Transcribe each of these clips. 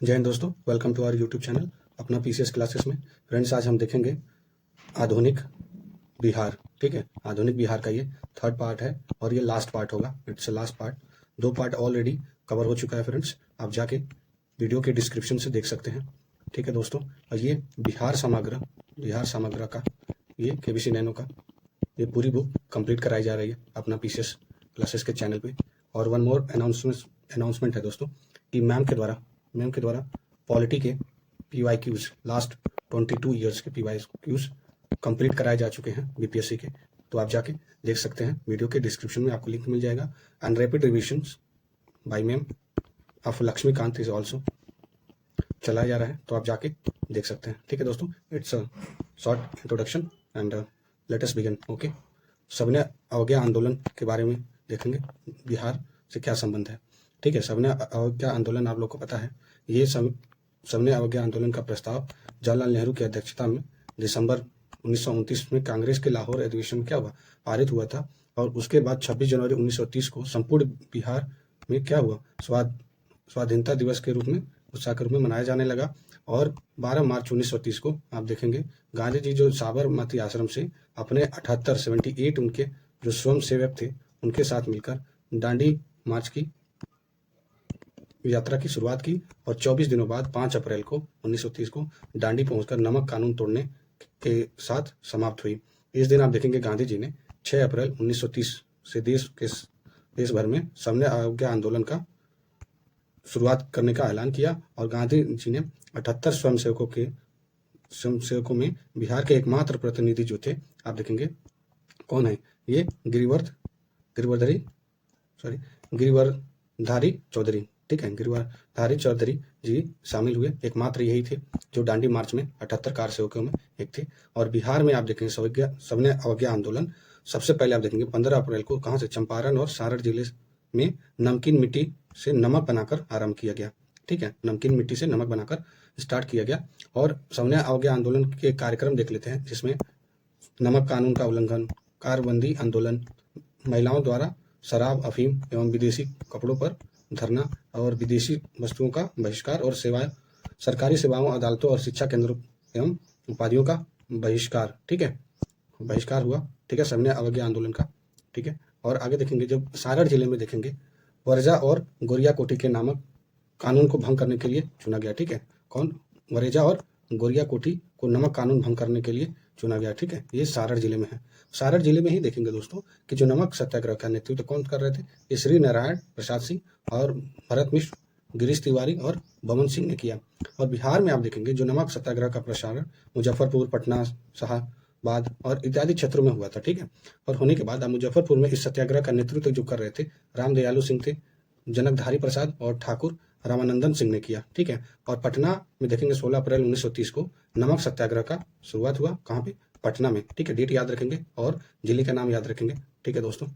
जय हिंद दोस्तों, welcome to our YouTube channel अपना पीसीएस क्लासेस में। फ्रेंड्स, आज हम देखेंगे आधुनिक बिहार। ठीक है, आधुनिक बिहार का ये थर्ड पार्ट है और ये लास्ट पार्ट होगा। It's last part. 2 part already cover हो चुका है फ्रेंड्स, आप जाके वीडियो के डिस्क्रिप्शन से देख सकते हैं। ठीक है दोस्तों, और ये बिहार समग्र का ये केबीसी नैनो का ये पूरी बुक कंप्लीट कराई जा रही है अपना पीसीएस क्लासेस के चैनल पे। और वन मोर अनाउंसमेंट है दोस्तों कि मैम के द्वारा पॉलिटी के PYQs लास्ट 22 ईयर्स के PYQs कंप्लीट कराए जा चुके हैं बीपीएससी के। तो आप जाके देख सकते हैं, वीडियो के डिस्क्रिप्शन में आपको लिंक मिल जाएगा। And rapid revisions by ma'am of Laxmikanth is also चलाया जा रहा है, तो आप जाके देख सकते हैं। ठीक है दोस्तों, it's a short introduction and let us begin. Okay, सबने अवज्ञा आंदोलन के बारे में देखेंगे, बिहार से क्या संबंध है। ठीक है, सबने अवज्ञा आंदोलन आप लोग को पता है। ये सबने अवज्ञा आंदोलन का प्रस्ताव जवाहरलाल नेहरू की अध्यक्षता में दिसंबर 1929 में कांग्रेस के लाहौर अधिवेशन में क्या हुआ, पारित हुआ था। और उसके बाद 26 जनवरी 1930 को संपूर्ण बिहार में क्या हुआ, स्वाधीनता दिवस के रूप में, उत्साह के रूप में मनाया जाने लगा। और 12 मार्च 1930 को आप देखेंगे गांधी जी जो साबरमती आश्रम से अपने 78 उनके जो स्वयं सेवक थे उनके साथ मिलकर दांडी मार्च की यात्रा की शुरुआत की। और 24 दिनों बाद 5 अप्रैल को 1930 को दांडी पहुंचकर नमक कानून तोड़ने के साथ समाप्त हुई। इस दिन आप देखेंगे गांधी जी ने 6 अप्रैल 1930 से देश भर में सबने अवज्ञा आंदोलन का शुरुआत करने का ऐलान किया। और गांधी जी ने 78 स्वयंसेवकों में बिहार के एकमात्र प्रतिनिधि जो थे, आप देखेंगे कौन है, ये गिरिवरधारी चौधरी। ठीक है, गिरिवरधारी चौधरी जी शामिल हुए, एकमात्र यही थे जो दांडी मार्च में 78 कार सेवकों में एक थे। और बिहार में आप देखेंगे सबने अवज्ञा आंदोलन सबसे पहले आप देखेंगे 15 अप्रैल को कहाँ से, चंपारण और सारण जिले में नमकीन मिट्टी से नमक बनाकर आरंभ किया गया। ठीक है, नमकीन मिट्टी से नमक बनाकर स्टार्ट किया गया। और सबने अवज्ञा आंदोलन के कार्यक्रम देख लेते हैं, जिसमें नमक कानून का उल्लंघन, कारबंदी आंदोलन, महिलाओं द्वारा शराब, अफीम एवं विदेशी कपड़ों पर धरना और विदेशी वस्तुओं का बहिष्कार और सरकारी सेवाओं, अदालतों और शिक्षा केंद्रों एवं उपाधियों का बहिष्कार। ठीक है, बहिष्कार हुआ। ठीक है, सबने अवज्ञा आंदोलन का। ठीक है, और आगे देखेंगे जब सारण जिले में देखेंगे वरजा और गोरिया कोठी के नामक कानून को भंग करने के लिए चुना गया। ठीक है, कौन, वरेजा और गोरिया कोठी को नमक कानून भंग करने के लिए चुना गया। ठीक है, ये सारण जिले में है। सारण जिले में ही देखेंगे दोस्तों कि जो नमक सत्याग्रह का नेतृत्व कौन कर रहे थे, ये श्री नारायण प्रसाद सिंह और भरत मिश्र, गिरीश तिवारी और बमन सिंह ने किया। और बिहार में आप देखेंगे जो नमक सत्याग्रह का प्रसारण मुजफ्फरपुर, पटना, शाहाबाद और इत्यादि क्षेत्रों में हुआ था। ठीक है, और होने के बाद मुजफ्फरपुर में इस सत्याग्रह का नेतृत्व जो कर रहे थे रामदयालु सिंह थे, जनकधारी प्रसाद और ठाकुर रामानंदन सिंह ने किया। ठीक है, और पटना में देखेंगे 16 अप्रैल 1930 को नमक सत्याग्रह का शुरुआत हुआ। कहाँ पे, पटना में। ठीक है, डेट याद रखेंगे और जिले का नाम याद रखेंगे। ठीक है दोस्तों,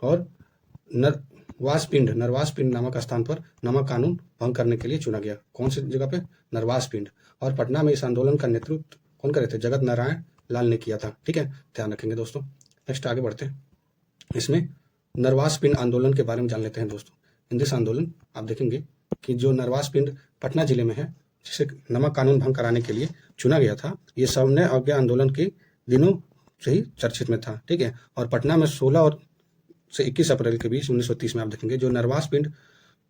और नरवास पिंड नामक स्थान पर नमक कानून भंग करने के लिए चुना गया। कौन सी जगह पे, नरवास पिंड। और पटना में इस आंदोलन का नेतृत्व कौन करे थे, जगत नारायण लाल ने किया था। ठीक है, ध्यान रखेंगे दोस्तों। नेक्स्ट आगे बढ़ते हैं, इसमें नरवास पिंड आंदोलन के बारे में जान लेते हैं दोस्तों। इन दिस आंदोलन आप देखेंगे कि जो नरवास पिंड पटना जिले में है, जिसे नमक कानून भंग कराने के लिए चुना गया था, ये सबने अवज्ञा आंदोलन के दिनों से ही चर्चित में था। ठीक है, और पटना में 16 और से 21 अप्रैल के बीच 1930 में आप देखेंगे जो नरवास पिंड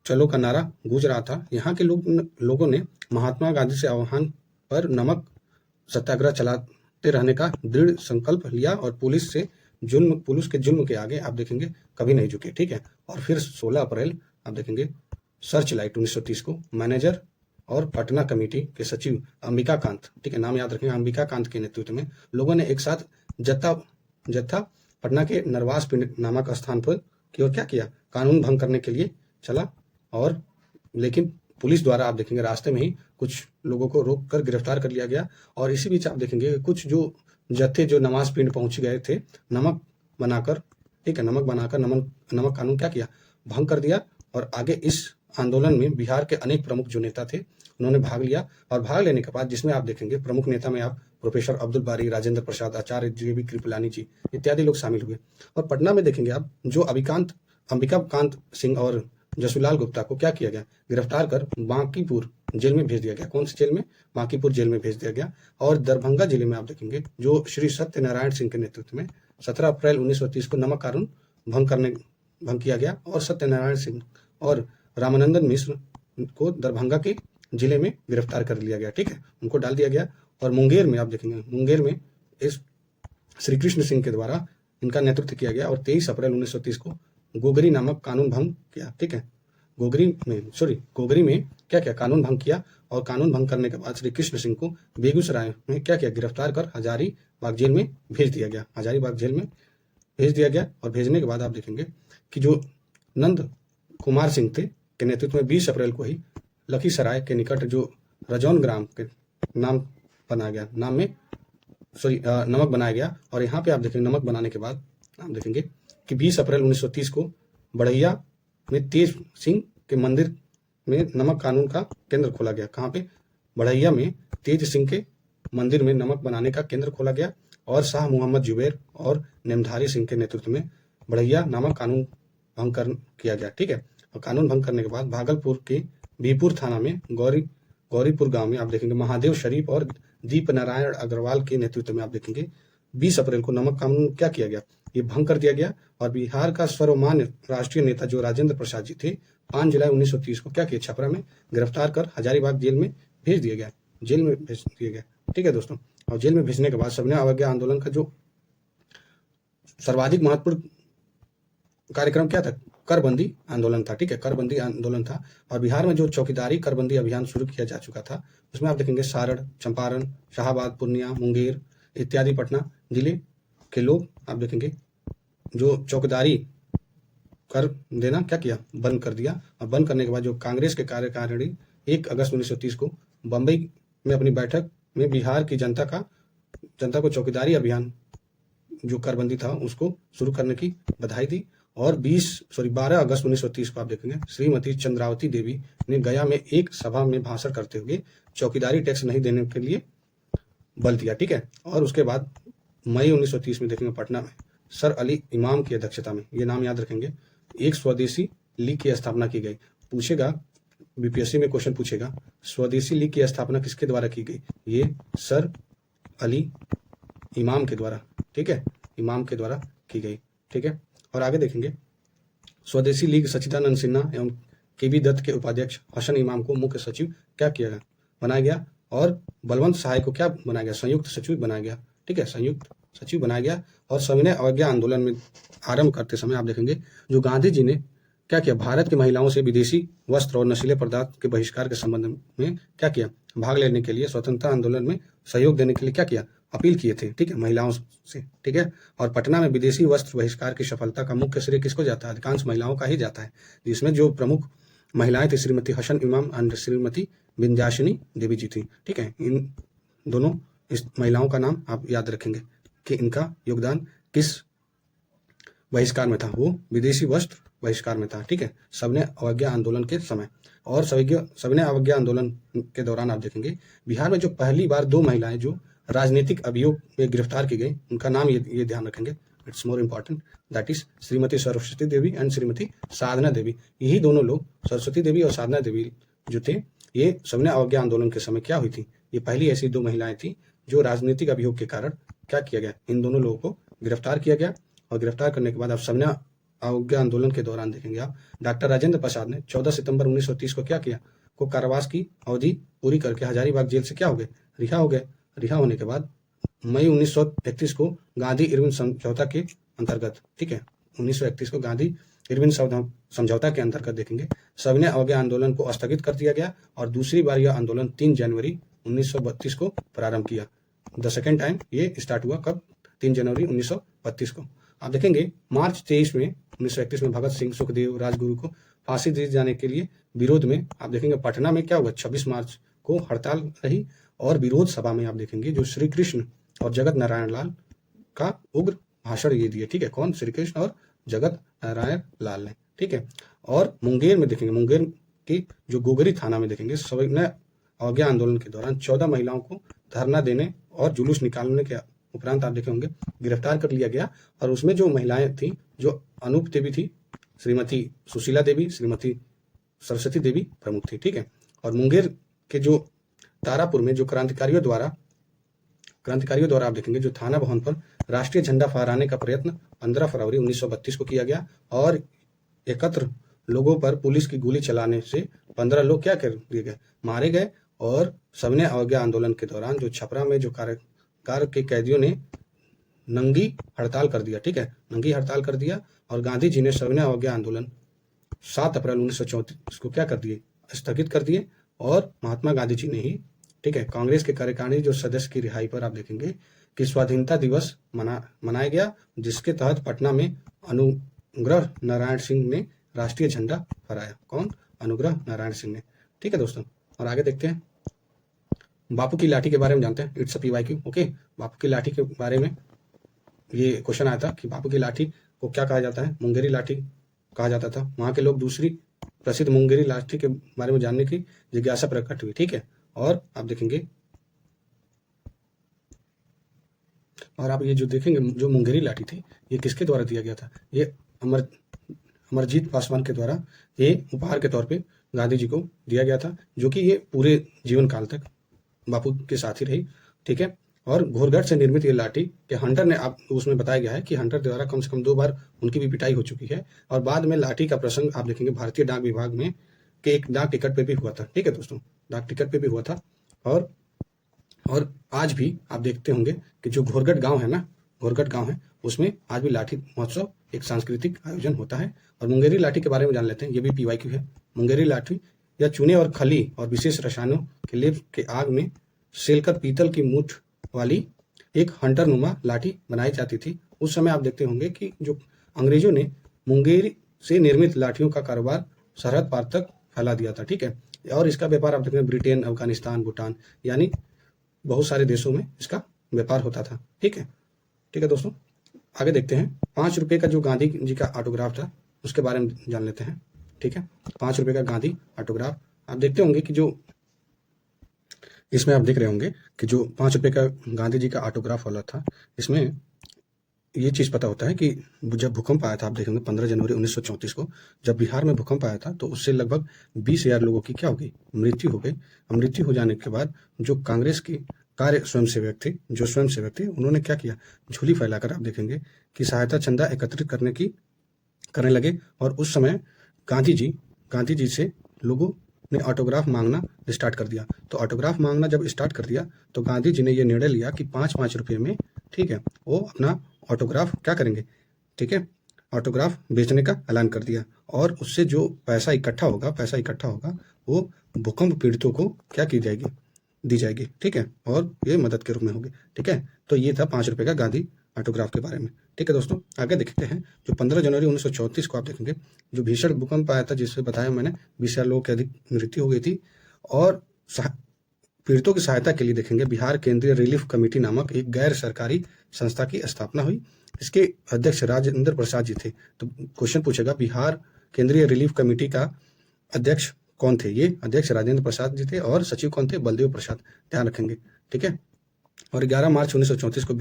चलो का नारा गूंज रहा था, यहाँ के लोगों ने महात्मा गांधी से आह्वान पर नमक सत्याग्रह चलाते रहने का दृढ़ संकल्प लिया। और पुलिस के जुल्म के आगे आप देखेंगे कभी नहीं झुके। ठीक है, और फिर 16 अप्रैल आप देखेंगे सर्च लाइट 1930 को मैनेजर और पटना कमेटी के सचिव अंबिका कांत, ठीक है, नाम याद रखेंगे, अंबिका कांत के नेतृत्व में लोगों ने एक साथ जत्था पटना के नरवास पिंड नामक स्थान पर की ओर क्या किया, कानून भंग करने के लिए चला। और लेकिन पुलिस द्वारा आप देखेंगे रास्ते में ही कुछ लोगों को रोक कर गिरफ्तार कर लिया गया। और इसी बीच आप देखेंगे कुछ जो जत्थे जो नवाज पिंड पहुंच गए थे, नमक बनाकर, ठीक है, नमक कानून क्या किया, भंग कर दिया। और आगे इस आंदोलन में बिहार के अनेक प्रमुख जो नेता थे उन्होंने भाग लिया। और भाग लेने के बाद जिसमें आप देखेंगे प्रमुख नेता में आप प्रोफेसर अब्दुल बारी, राजेंद्र प्रसाद, आचार्य JB कृपलानी जी इत्यादि लोग शामिल हुए। और पटना में देखेंगे आप जो अंबिका कांत सिंह और जसूलाल गुप्ता को क्या किया गया, गिरफ्तार कर बांकीपुर जेल में भेज दिया गया। कौन सी जेल में? बांकीपुर जेल में भेज दिया गया। और दरभंगा जिले में आप देखेंगे जो श्री सत्यनारायण सिंह के नेतृत्व में 17 अप्रैल 1930 को नमक कानून भंग किया गया और सत्यनारायण सिंह और रामानंदन मिश्र को दरभंगा के जिले में गिरफ्तार कर लिया गया। ठीक है, उनको डाल दिया गया। और मुंगेर में आप देखेंगे, मुंगेर में इस श्री कृष्ण सिंह के द्वारा इनका नेतृत्व किया गया और 23 अप्रैल 1930 को गोगरी नामक कानून भंग किया। ठीक है, गोगरी में क्या क्या कानून भंग किया। और कानून भंग करने के बाद श्री कृष्ण सिंह को बेगूसराय में क्या क्या गिरफ्तार कर हजारीबाग जेल में भेज दिया गया। हजारीबाग जेल में भेज दिया गया। और भेजने के बाद आप देखेंगे कि जो नंद कुमार सिंह थे के नेतृत्व में 20 अप्रैल को ही लखीसराय के निकट जो रजौन ग्राम के नाम बनाया गया, नमक बनाया गया। और यहाँ पे आप देखेंगे नमक बनाने के बाद आप देखेंगे कि 20 अप्रैल 1930 को बढ़ैया में तेज सिंह के मंदिर में नमक कानून का केंद्र खोला गया। कहाँ पे? बढ़ैया में तेज सिंह के मंदिर में नमक बनाने का केंद्र खोला गया। और शाह मोहम्मद जुबैर और नेमधारी सिंह के नेतृत्व में बढ़ैया नामक कानून भंग किया गया। ठीक है, और कानून भंग करने के बाद भागलपुर के बीपुर थाना में गौरीपुर गांव में आप देखेंगे महादेव शरीफ और दीप नारायण अग्रवाल के नेतृत्व में आप देखेंगे 20 अप्रैल को नमक कानून क्या किया गया? ये भंग कर दिया गया। और बिहार का सर्वमान्य राष्ट्रीय नेता जो राजेंद्र प्रसाद जी थे 5 जुलाई 1930 को क्या किया? छपरा में गिरफ्तार कर हजारीबाग जेल में भेज दिया गया। जेल में भेज दिया गया। ठीक है दोस्तों, और जेल में भेजने के बाद सबने अवज्ञा आंदोलन का जो सर्वाधिक महत्वपूर्ण कार्यक्रम क्या था? करबंदी आंदोलन था। ठीक है, करबंदी आंदोलन था। और बिहार में जो चौकीदारी करबंदी अभियान शुरू किया जा चुका था उसमें आप देखेंगे सारण, चंपारण, शाहाबाद, पूर्णिया, मुंगेर इत्यादि पटना जिले के लोग आप देखेंगे जो चौकीदारी कर देना क्या किया? बंद कर दिया। और बंद करने के बाद जो कांग्रेस के कार्यकारिणी 1 अगस्त 1930 को बंबई में अपनी बैठक में बिहार की जनता को चौकीदारी अभियान जो करबंदी था उसको शुरू करने की बधाई दी। और 12 अगस्त 1930 को आप देखेंगे श्रीमती चंद्रावती देवी ने गया में एक सभा में भाषण करते हुए चौकीदारी टैक्स नहीं देने के लिए बल दिया। ठीक है, और उसके बाद मई 1930 में देखेंगे पटना में सर अली इमाम की अध्यक्षता में, ये नाम याद रखेंगे, एक स्वदेशी लीग की स्थापना की गई। पूछेगा बीपीएससी में क्वेश्चन पूछेगा स्वदेशी लीग की स्थापना किसके द्वारा की गई? ये सर अली इमाम के द्वारा। ठीक है, इमाम के द्वारा की गई। ठीक है, और आगे देखेंगे स्वदेशी लीग सच्चिदानंद सिन्हा एवं केबी दत्त के उपाध्यक्ष हसन इमाम को मुख्य सचिव क्या किया गया? बनाया गया। और बलवंत सहाय को क्या बनाया गया? संयुक्त सचिव बनाया गया। ठीक है, संयुक्त सचिव बनाया गया। और सविनय अवज्ञा आंदोलन में आरंभ करते समय आप देखेंगे जो गांधी जी ने क्या किया? भारत की महिलाओं से विदेशी वस्त्र और नशीले पदार्थ के बहिष्कार के संबंध में क्या किया? भाग लेने के लिए स्वतंत्रता आंदोलन में सहयोग देने के लिए क्या किया? अपील किए थे। ठीक है, महिलाओं से। ठीक है, और पटना में विदेशी वस्त्र बहिष्कार की सफलता का मुख्य श्रेय किसको जाता है? अधिकांश महिलाओं का ही जाता है, जिसमें जो प्रमुख महिलाएं थी श्रीमती हसन इमाम और श्रीमती विंध्यासिनी देवी जी थी। ठीक है, इन दोनों इस महिलाओं का नाम आप याद रखेंगे कि इनका योगदान किस बहिष्कार में था? वो विदेशी वस्त्र बहिष्कार में था। ठीक है, सबने अवज्ञा आंदोलन के समय। और सबने अवज्ञा आंदोलन के दौरान आप देखेंगे बिहार में जो पहली बार 2 महिलाएं जो राजनीतिक अभियोग में गिरफ्तार की गई उनका नाम ये ध्यान रखेंगे, it's more important, that is Shrimati Saraswati Devi and Shrimati Sadhana Devi. यही दोनों लोग, सरस्वती देवी और साधना देवी जो थे, ये सबने अवज्ञा आंदोलन के समय क्या हुई थी? ये पहली ऐसी 2 महिलाएं थी जो राजनीतिक अभियोग के कारण क्या किया गया? इन दोनों लोगों को गिरफ्तार किया गया। और गिरफ्तार करने के बाद आप सबने अवज्ञा आंदोलन के दौरान देखेंगे आप डॉक्टर राजेंद्र प्रसाद ने 14 सितंबर 1930 को क्या किया? को कारावास की अवधि पूरी करके हजारीबाग जेल से क्या हो गए? रिहा हो गए। रिहा होने के बाद मई 1931 को गांधी इरविन समझौता के अंतर्गत, ठीक है, 1931 को गांधी इरविन समझौता के अंतर्गत देखेंगे सविनय अवज्ञा आंदोलन को स्थगित कर दिया गया। और दूसरी बार यह आंदोलन 3 जनवरी 1932 को प्रारंभ किया। द सेकेंड टाइम ये स्टार्ट हुआ कब? 3 जनवरी 1932 को। आप देखेंगे मार्च 23 में 1931 में भगत सिंह, सुखदेव, राजगुरु को फांसी दिए जाने के लिए विरोध में आप देखेंगे पटना में क्या हुआ? 26 मार्च को हड़ताल रही। और विरोध सभा में आप देखेंगे जो श्री कृष्ण और जगत नारायण लाल का उग्र भाषण ये दिए। ठीक है, कौन? श्री कृष्ण और जगत नारायण लाल ने। ठीक है, और मुंगेर में देखेंगे, मुंगेर की जो गोगरी थाना में देखेंगे सविनय अवज्ञा आंदोलन के दौरान 14 महिलाओं को धरना देने और जुलूस निकालने के उपरांत आप देखे होंगे गिरफ्तार कर लिया गया। और उसमें जो महिलाएं थी, जो अनूप देवी थी, श्रीमती सुशीला देवी, श्रीमती सरस्वती देवी प्रमुख थी। ठीक है, और मुंगेर कि जो तारापुर में जो क्रांतिकारियों द्वारा आप देखेंगे जो थाना भवन पर राष्ट्रीय झंडा फहराने का प्रयत्न 15 फरवरी 1932 को किया गया और एकत्र लोगों पर पुलिस की गोली चलाने से 15 लोग क्या कर दिए गए, मारे गए। और सबने अवज्ञा आंदोलन के दौरान जो छपरा में जो कार के कैदियों ने नंगी हड़ताल कर दिया, ठीक है, नंगी हड़ताल कर दिया और गांधी जी ने सबने अवज्ञा आंदोलन 7 अप्रैल 1934 को क्या कर दिए, स्थगित कर दिए। और महात्मा गांधी जी ने ही, ठीक है, कांग्रेस के कार्यकारिणी जो सदस्य की रिहाई पर आप देखेंगे कि स्वाधीनता दिवस मनाया गया, जिसके तहत पटना में अनुग्रह नारायण सिंह ने राष्ट्रीय झंडा फहराया। कौन? अनुग्रह नारायण सिंह ने। ठीक है दोस्तों, और आगे देखते हैं। बापू की लाठी के बारे में जानते हैं। It's a PYQ। ओके, बापू की लाठी के बारे में ये क्वेश्चन आया था कि बापू की लाठी को क्या कहा जाता है, मुंगेरी लाठी कहा जाता था। वहां के लोग दूसरी प्रसिद्ध मुंगेरी लाठी के बारे में जानने की जिज्ञासा प्रकट हुई, ठीक है। और आप देखेंगे, और आप ये जो देखेंगे जो मुंगेरी लाठी थी ये किसके द्वारा दिया गया था, ये अमरजीत पासवान के द्वारा ये उपहार के तौर पे गांधी जी को दिया गया था, जो कि ये पूरे जीवन काल तक बापू के साथ ही रही, ठीक है। और घोरघट से निर्मित ये लाठी के हंटर ने, आप उसमें बताया गया है कि हंटर द्वारा कम से कम 2 बार उनकी भी पिटाई हो चुकी है। और बाद में लाठी का प्रसंग आप देखेंगे भारतीय डाक विभाग में के एक डाक टिकट पे भी हुआ था, ठीक है दोस्तों, डाक टिकट पे भी हुआ था। और आज भी आप देखते होंगे कि जो घोरघट गांव है ना, घोरघट गांव है, उसमें आज भी लाठी महोत्सव एक सांस्कृतिक आयोजन होता है। और मुंगेरी लाठी के बारे में जान लेते हैं, ये भी PYQ है। मुंगेरी लाठी या चूने और खली और विशेष रसायनों के लेप के आग में सेलकर पीतल की मूठ वाली एक हंटर नुमा लाठी बनाई जाती थी। उस समय आप देखते होंगे कि जो अंग्रेजों ने मुंगेरी से निर्मित लाठियों का कारोबार सरहद पार तक फैला दिया था, ठीक है। और इसका व्यापार आप देखेंगे ब्रिटेन, अफगानिस्तान, भूटान, यानी बहुत सारे देशों में इसका व्यापार होता था, ठीक है। ठीक है दोस्तों, आगे देखते हैं। 5 रुपए का जो गांधी जी का ऑटोग्राफ था उसके बारे में जान लेते हैं, ठीक है। 5 रुपए का गांधी ऑटोग्राफ आप देखते होंगे कि जो इसमें आप देख रहे होंगे कि जो 5 रुपए का गांधी जी का ऑटोग्राफ वाला था, इसमें ये चीज पता होता है कि जब भूकंप आया था, आप देखेंगे 15 जनवरी 1934 को जब बिहार में भूकंप आया था, तो उससे लगभग 20,000 लोगों की क्या हो गई, मृत्यु हो गई। मृत्यु हो जाने के बाद जो कांग्रेस के स्वयंसेवक थे, उन्होंने क्या किया, झोली फैलाकर आप देखेंगे कि सहायता चंदा एकत्रित करने लगे। और उस समय गांधी जी से लोगों ने ऑटोग्राफ मांगना स्टार्ट कर दिया। तो ऑटोग्राफ मांगना जब स्टार्ट कर दिया तो गांधी जी ने ये निर्णय लिया कि 5-5 रुपये में, ठीक है, वो अपना ऑटोग्राफ क्या करेंगे, ठीक है, ऑटोग्राफ बेचने का ऐलान कर दिया। और उससे जो पैसा इकट्ठा होगा वो भूकंप पीड़ितों को क्या दी जाएगी, ठीक है, और ये मदद के रूप में होगी, ठीक है। तो ये था 5 रुपए का गांधी ऑटोग्राफ के बारे में, ठीक है दोस्तों। आगे देखते हैं, जो 15 जनवरी 1934 को आप देखेंगे जो भीषण भूकंप आया था, जिससे बताया मैंने 20,000 लोगों की अधिक मृत्यु हो गई थी। और पीड़ितों की सहायता के लिए देखेंगे बिहार केंद्रीय रिलीफ कमेटी नामक एक गैर सरकारी संस्था की स्थापना हुई। इसके अध्यक्ष राजेंद्र प्रसाद जी थे। तो क्वेश्चन पूछेगा, बिहार केंद्रीय रिलीफ कमेटी का अध्यक्ष कौन थे? ये अध्यक्ष राजेंद्र प्रसाद जी थे और सचिव कौन थे? बलदेव प्रसाद। ध्यान रखेंगे, ठीक है। और 11 मार्च 1934 को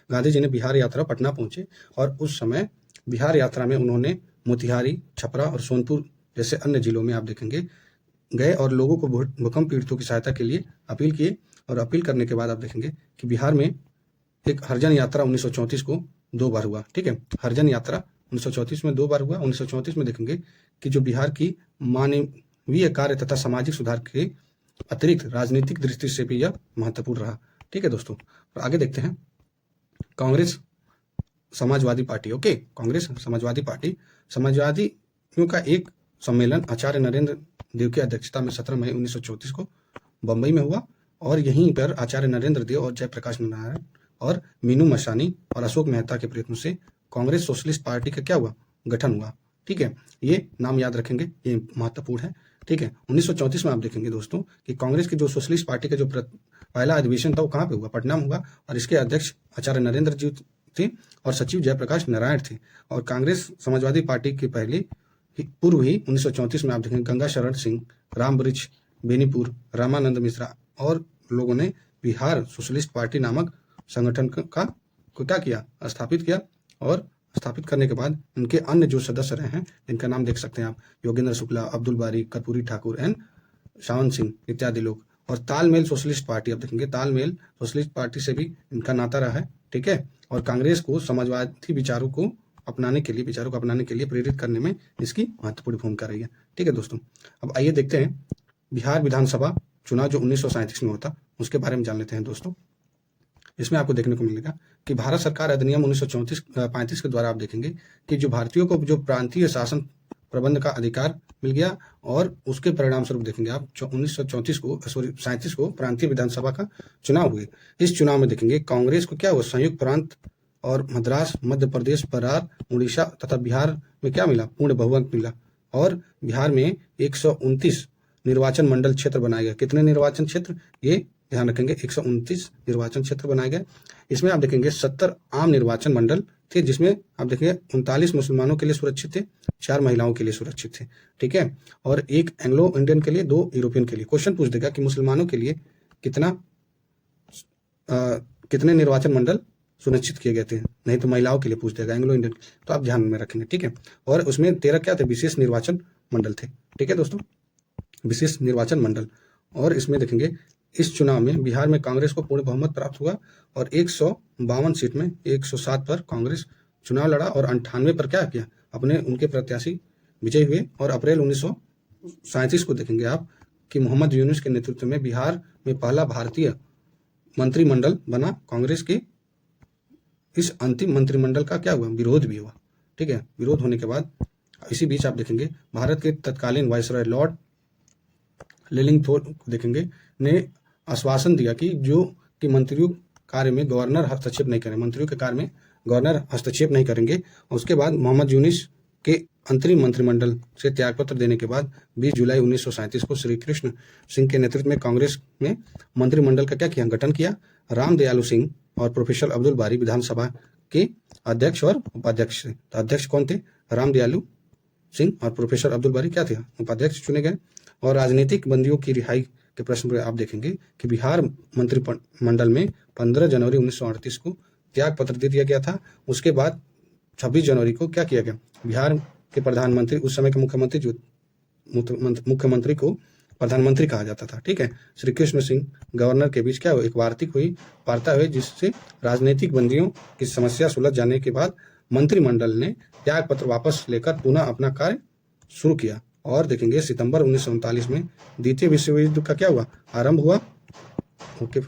गांधी जी ने बिहार यात्रा पटना पहुंचे और उस समय बिहार यात्रा में उन्होंने मोतिहारी, छपरा और सोनपुर जैसे अन्य जिलों में आप देखेंगे गए और लोगों को भूकंप पीड़ितों की सहायता के लिए अपील किए। और अपील करने के बाद आप देखेंगे कि बिहार में एक हरिजन यात्रा 1934 को 2 बार हुआ, ठीक है। हरिजन यात्रा 1934 में 2 बार हुआ। 1934 में देखेंगे कि जो बिहार की मानवीय कार्य तथा सामाजिक सुधार के अतिरिक्त राजनीतिक दृष्टि से भी यह महत्वपूर्ण रहा, ठीक है दोस्तों। और आगे देखते हैं, Congress Samajwadi Party. Okay, Congress Samajwadi Party, समाजवादियों का एक सम्मेलन आचार्य नरेंद्र देव की अध्यक्षता में 17 मई 1934 को बंबई में हुआ। और यहीं पर आचार्य नरेंद्र देव और जयप्रकाश नारायण और मीनू मसानी और अशोक मेहता के प्रयत्नों से कांग्रेस सोशलिस्ट पार्टी का क्या हुआ, गठन हुआ, ठीक है। ये नाम याद रखेंगे, ये महत्वपूर्ण है, ठीक है। 1934 में आप देखेंगे दोस्तों कि कांग्रेस की जो सोशलिस्ट पार्टी का जो पहला अधिवेशन था वो कहाँ पे हुआ, पटना में हुआ। और इसके अध्यक्ष आचार्य नरेंद्र जी थे और सचिव जयप्रकाश नारायण थे। और कांग्रेस समाजवादी पार्टी के पूर्व ही 1934 में आप देखेंगे गंगा शरण सिंह, राम वृक्ष बेनीपुर, रामानंद मिश्रा और लोगों ने बिहार सोशलिस्ट पार्टी नामक संगठन का क्या किया, स्थापित किया। और स्थापित करने के बाद इनके अन्य जो सदस्य रहे हैं, इनका नाम देख सकते हैं आप, योगेंद्र शुक्ला, अब्दुल बारी, कर्पूरी ठाकुर एंड शावन सिंह इत्यादि लोग। और तालमेल सोशलिस्ट पार्टी, आप देखेंगे तालमेल सोशलिस्ट पार्टी से भी इनका नाता रहा है, ठीक है। और कांग्रेस को समाजवादी विचारों को अपनाने के लिए प्रेरित करने में इसकी महत्वपूर्ण भूमिका रही है, ठीक है दोस्तों। अब आइए देखते हैं बिहार विधानसभा चुनाव जो 1937 में हुआ था उसके बारे में जान लेते हैं दोस्तों। इसमें आपको देखने को मिलेगा कि भारत सरकार अधिनियम 1935 के द्वारा आप देखेंगे कि जो भारतीयों को जो प्रांतीय शासन प्रबंध का अधिकार मिल गया, और उसके परिणाम स्वरूप देखेंगे आप 1937 को प्रांतीय विधानसभा का चुनाव हुए। इस चुनाव में देखेंगे कांग्रेस को क्या हुआ, संयुक्त प्रांत और मद्रास, मध्य प्रदेश, बरार, उड़ीसा तथा बिहार में क्या मिला, पूर्ण बहुमत मिला। और बिहार में 129 निर्वाचन मंडल क्षेत्र बनाए गए। कितने निर्वाचन क्षेत्र, ये ध्यान रखेंगे, 129 निर्वाचन क्षेत्र बनाए गए। इसमें आप देखेंगे 70 आम निर्वाचन मंडल थे, जिसमें आप देखेंगे 39 मुसलमानों के लिए सुरक्षित थे, 4 महिलाओं के लिए सुरक्षित थे, ठीक है। और 1 एंग्लो इंडियन के लिए, 2 यूरोपियन के लिए। क्वेश्चन पूछ देगा कि मुसलमानों के लिए कितने निर्वाचन मंडल सुनिश्चित किए गए थे, नहीं तो महिलाओं के लिए पूछ देगा एंग्लो इंडियन, तो आप ध्यान में रखेंगे, ठीक है। और उसमें 13 क्या थे, विशेष निर्वाचन मंडल थे, ठीक है दोस्तों, विशेष निर्वाचन मंडल। और इसमें देखेंगे इस चुनाव में बिहार में कांग्रेस को पूर्ण बहुमत प्राप्त हुआ, और 152 सीट में 107 पर कांग्रेस चुनाव लड़ा, और 98 पर क्या किया, अपने उनके प्रत्याशी विजयी हुए। और अप्रैल 1937 को देखेंगे आप कि मोहम्मद यूनुस के नेतृत्व में बिहार में पहला भारतीय मंत्रिमंडल बना। कांग्रेस के इस अंतिम मंत्रिमंडल का क्या हुआ, विरोध भी हुआ, ठीक है। विरोध होने के बाद इसी बीच आप देखेंगे भारत के तत्कालीन वायसरॉय लॉर्ड लिलिंगथोर देखेंगे ने आश्वासन दिया कि मंत्रियों कार्य में गवर्नर हस्तक्षेप नहीं करेंगे, मंत्रियों के कार्य में गवर्नर हस्तक्षेप नहीं करेंगे। उसके बाद मोहम्मद यूनुस के अंतरिम मंत्रिमंडल से त्यागपत्र देने के बाद 20 जुलाई 1937 को श्री कृष्ण सिंह के नेतृत्व में कांग्रेस में मंत्रिमंडल का क्या किया, गठन किया। राम दयालु सिंह और प्रोफेसर अब्दुल बारी विधानसभा के अध्यक्ष और उपाध्यक्ष थे। तो अध्यक्ष कौन थे, राम दयालु सिंह, और प्रोफेसर अब्दुल बारी क्या थे, उपाध्यक्ष चुने गए। और राजनीतिक बंदियों की रिहाई के प्रश्न पर आप देखेंगे कि बिहार मंत्रिमंडल में 15 जनवरी 1938 को त्याग पत्र दे दिया गया था। उसके बाद 26 जनवरी को क्या किया गया, बिहार के प्रधानमंत्री, उस समय के मुख्यमंत्री को प्रधानमंत्री कहा जाता था, ठीक है, श्री कृष्ण सिंह गवर्नर के बीच क्या हुआ, एक वार्ता हुई, जिससे राजनीतिक बंदियों की समस्या सुलझ जाने के बाद मंत्रिमंडल ने त्याग पत्र वापस लेकर पुनः अपना कार्य शुरू किया। और देखेंगे सितंबर 1939 में द्वितीय विश्व युद्ध का क्या हुआ, आरंभ हुआ। ओके,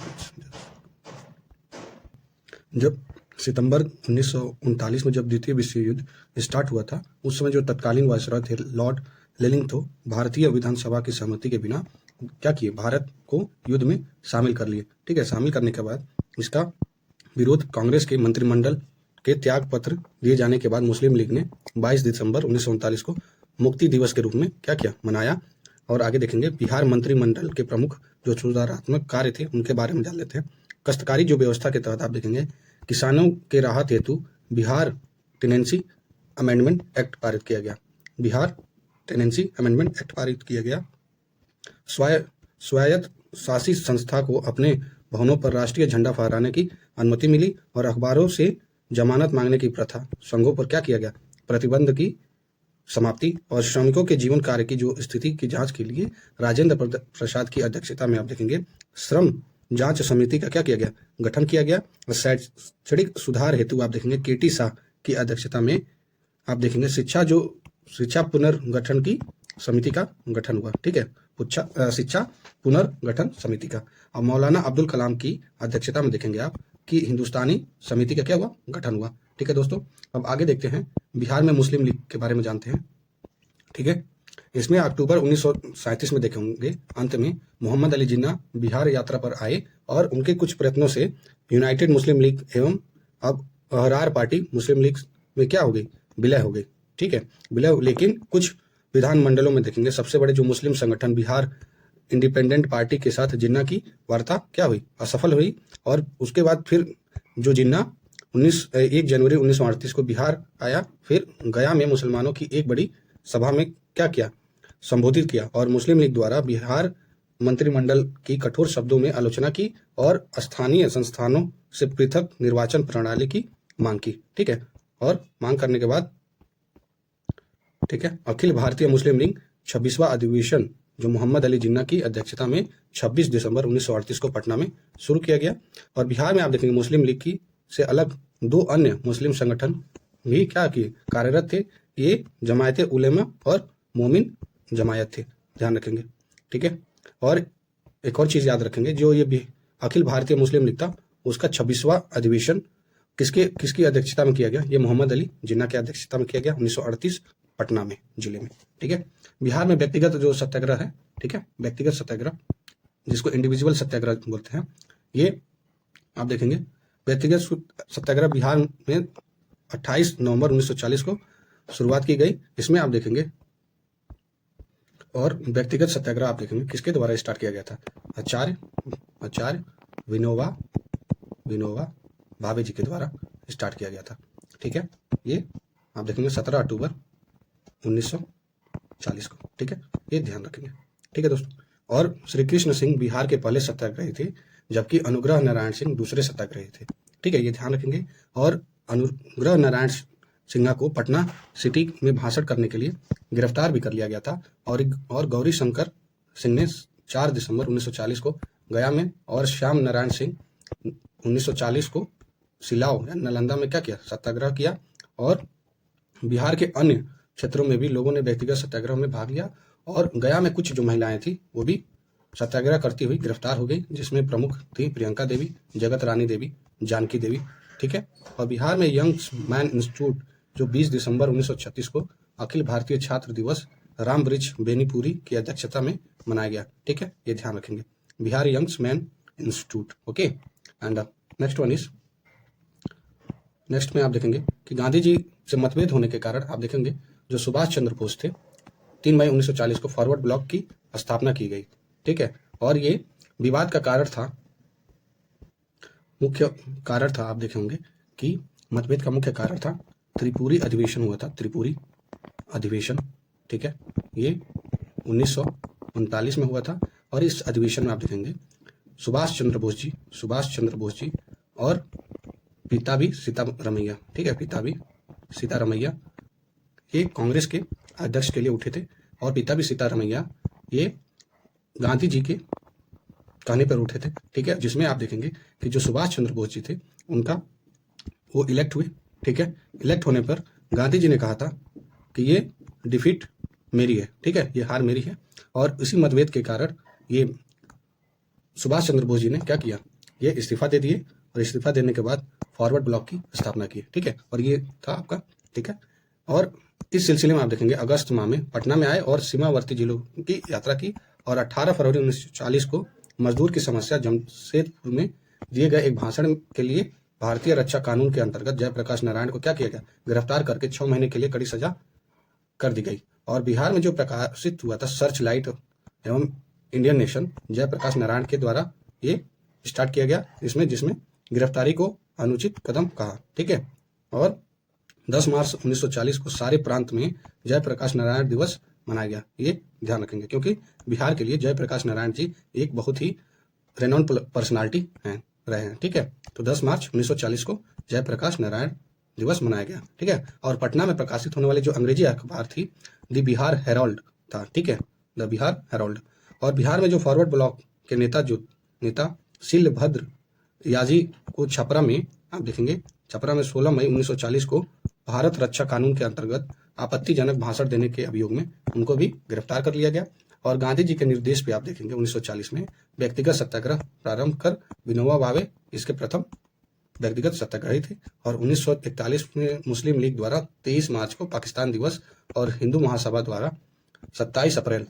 जब सितंबर 1939 में जब द्वितीय विश्व युद्ध स्टार्ट हुआ था, उस समय जो तत्कालीन वायसरॉय थे लॉर्ड लिलिंगथो भारतीय विधानसभा की सहमति के बिना क्या किए, भारत को युद्ध में शामिल कर लिए, ठीक है। शामिल करने के बाद इसका विरोध कांग्रेस के मंत्रिमंडल के त्याग पत्र दिए जाने के बाद मुस्लिम लीग ने 22 दिसंबर 1939 को मुक्ति दिवस के रूप में क्या किया, मनाया। और आगे देखेंगे बिहार मंत्रिमंडल के प्रमुख जो सुधारात्मक कार्य थे उनके बारे में जान लेते हैं। काश्तकारी जो व्यवस्था के तहत आप देखेंगे किसानों के राहत हेतु बिहार टेनेंसी अमेंडमेंट एक्ट पारित किया गया। बिहार टेनेंसी अमेंडमेंट एक्ट पारित किया गया। स्वायत्त शासित संस्था को अपने भवनों पर राष्ट्रीय झंडा फहराने की अनुमति मिली। और अखबारों से जमानत मांगने की प्रथा, संघों पर क्या किया गया, प्रतिबंध की समाप्ति। और श्रमिकों के जीवन कार्य की जो स्थिति की जांच के लिए राजेंद्र प्रसाद की अध्यक्षता में आप देखेंगे श्रम जांच समिति का क्या किया गया, गठन किया गया। और शैक्षणिक सुधार हेतु आप देखेंगे केटी शाह की अध्यक्षता में आप देखेंगे शिक्षा पुनर्गठन की समिति का गठन हुआ, ठीक है, शिक्षा पुनर्गठन समिति का। और मौलाना अब्दुल कलाम की अध्यक्षता में देखेंगे आप कि हिंदुस्तानी समिति का क्या हुआ, गठन हुआ, ठीक है दोस्तों। अब आगे देखते हैं बिहार में मुस्लिम लीग के बारे में जानते हैं, ठीक है। इसमें अक्टूबर 1937 में देखेंगे अंत में मोहम्मद अली जिन्ना बिहार यात्रा पर आए और उनके कुछ प्रयत्नों से यूनाइटेड मुस्लिम लीग एवं अब अहरार पार्टी मुस्लिम लीग में क्या हो गई, विलय हो गई, ठीक है, विलय। लेकिन कुछ विधानमंडलों में देखेंगे सबसे बड़े जो मुस्लिम संगठन बिहार इंडिपेंडेंट पार्टी के साथ जिन्ना की वार्ता क्या हुई, असफल हुई। और उसके बाद फिर जो जिन्ना 1 जनवरी 1938 को बिहार आया, फिर गया में मुसलमानों की एक बड़ी सभा में क्या किया, संबोधित किया और मुस्लिम लीग द्वारा बिहार मंत्रिमंडल की कठोर शब्दों में आलोचना की और स्थानीय संस्थानों से पृथक निर्वाचन प्रणाली की मांग की, ठीक है। और मांग करने के बाद, ठीक है, अखिल भारतीय मुस्लिम लीग 26वां अधिवेशन जो मोहम्मद अली जिन्ना की अध्यक्षता में 26 दिसंबर 1938 को पटना में शुरू किया गया। और बिहार में आप देखेंगे मुस्लिम लीग की से अलग 2 अन्य मुस्लिम संगठन भी क्या किए कार्यरत थे, ये जमायत उलेमा और मोमिन जमायत थे, ध्यान रखेंगे, ठीक है। और एक और चीज याद रखेंगे, जो ये भी अखिल भारतीय मुस्लिम लीग था उसका 26वां अधिवेशन किसकी अध्यक्षता में किया गया, ये मोहम्मद अली जिन्ना की अध्यक्षता में किया गया 1938 पटना में जिले में, ठीक है। बिहार में व्यक्तिगत जो सत्याग्रह है, ठीक है, व्यक्तिगत सत्याग्रह जिसको इंडिविजुअल सत्याग्रह बोलते हैं, ये आप देखेंगे व्यक्तिगत सत्याग्रह बिहार में 28 नवंबर 1940 को शुरुआत की गई। इसमें आप देखेंगे और व्यक्तिगत सत्याग्रह आप देखेंगे किसके द्वारा स्टार्ट किया गया था, आचार्य विनोबा भावे जी के द्वारा स्टार्ट किया गया था, ठीक है। ये आप देखेंगे 17 अक्टूबर 1940 को, ठीक है, ये ध्यान रखेंगे, ठीक है दोस्तों। और श्री कृष्ण सिंह बिहार के पहले सत्याग्रही थे, जबकि अनुग्रह नारायण सिंह दूसरे सत्याग्रही थे, ठीक है, ये ध्यान रखेंगे। और अनुग्रह नारायण सिन्हा को पटना सिटी में भाषण करने के लिए गिरफ्तार भी कर लिया गया था। और गौरी शंकर सिंह ने 4 दिसंबर 1940 को गया में और श्याम नारायण सिंह 1940 को सिलाव या नालंदा में क्या किया, सत्याग्रह किया। और बिहार के अन्य क्षेत्रों में भी लोगों ने व्यक्तिगत सत्याग्रह में भाग लिया। और गया में कुछ जो महिलाएं थी वो भी सत्याग्रह करती हुई गिरफ्तार हो गई, जिसमें प्रमुख थी प्रियंका देवी, जगत रानी देवी, जानकी देवी, ठीक है। और बिहार में यंग्स मैन इंस्टीट्यूट जो 20 दिसंबर 1936 को अखिल भारतीय छात्र दिवस राम ब्रिज बेनीपुरी की अध्यक्षता में मनाया गया, ठीक है, ये ध्यान रखेंगे, Bihar young's man institute, okay. And next में आप देखेंगे कि गांधी जी से मतभेद होने के कारण आप देखेंगे जो सुभाष चंद्र बोस थे 3 मई 1940 को फॉरवर्ड ब्लॉक की स्थापना की गई, ठीक है। और ये विवाद का कारण था, मुख्य कारण था, आप देखे होंगे कि मतभेद का मुख्य कारण था त्रिपुरी अधिवेशन हुआ था, त्रिपुरी अधिवेशन, ठीक है, ये 1939 में हुआ था। और इस अधिवेशन में आप देखेंगे सुभाष चंद्र बोस जी और पिता भी सीतारमैया, ठीक है, पिता भी सीतारमैया ये कांग्रेस के अध्यक्ष के लिए उठे थे। और पिता भी सीतारमैया ये गांधी जी के कहने पर उठे थे, ठीक है, जिसमें आप देखेंगे कि जो सुभाष चंद्र बोस जी थे उनका वो इलेक्ट हुए, ठीक है। इलेक्ट होने पर गांधी जी ने कहा था कि ये डिफीट मेरी है, ठीक है, ये हार मेरी है। और इसी मतभेद के कारण ये सुभाष चंद्र बोस जी ने क्या किया, ये इस्तीफा दे दिए। और इस्तीफा देने के बाद फॉरवर्ड ब्लॉक की स्थापना की, ठीक है। और ये था आपका, ठीक है। और इस सिलसिले में आप देखेंगे अगस्त माह में पटना में आए और सीमावर्ती जिलों की यात्रा की। और 18 फरवरी 1940 को मजदूर की समस्या जमशेदपुर में दिए गए एक भाषण के लिए भारतीय रक्षा कानून के अंतर्गत जयप्रकाश नारायण को क्या किया गया, गिरफ्तार करके 6 महीने के लिए कड़ी सजा कर दी गई। और बिहार में जो प्रकाशित हुआ था सर्च लाइट एवं इंडियन नेशन जयप्रकाश नारायण के द्वारा ये स्टार्ट किया गया, जिसमें गिरफ्तारी को अनुचित कदम कहा, ठीक है। और 10 मार्च 1940 को सारे प्रांत में जयप्रकाश नारायण दिवस मनाया गया, ये ध्यान रखेंगे, क्योंकि बिहार के लिए जयप्रकाश नारायण जी एक बहुत ही रेनॉन्ड पर्सनालिटी रहे हैं, ठीक है। तो 10 मार्च 1940 को जयप्रकाश नारायण दिवस मनाया गया, ठीक है। और पटना में प्रकाशित होने वाली जो अंग्रेजी अखबार थी द बिहार हेराल्ड था, ठीक है, द बिहार हेराल्ड। और बिहार में जो फॉरवर्ड ब्लॉक के नेता शीलभद्र याजी को छपरा में आप देखेंगे, छपरा में 16 मई 1940 को भारत रक्षा कानून के अंतर्गत आपत्तिजनक भाषण देने के अभियोग में उनको भी गिरफ्तार कर लिया गया। और गांधी जी के निर्देश पे आप देखेंगे 1940 में व्यक्तिगत सत्याग्रह प्रारंभ कर विनोबा भावे इसके प्रथम व्यक्तिगत सत्याग्रही थे। और 1941 में मुस्लिम लीग द्वारा 23 मार्च को पाकिस्तान दिवस और हिंदू महासभा द्वारा 27 अप्रैल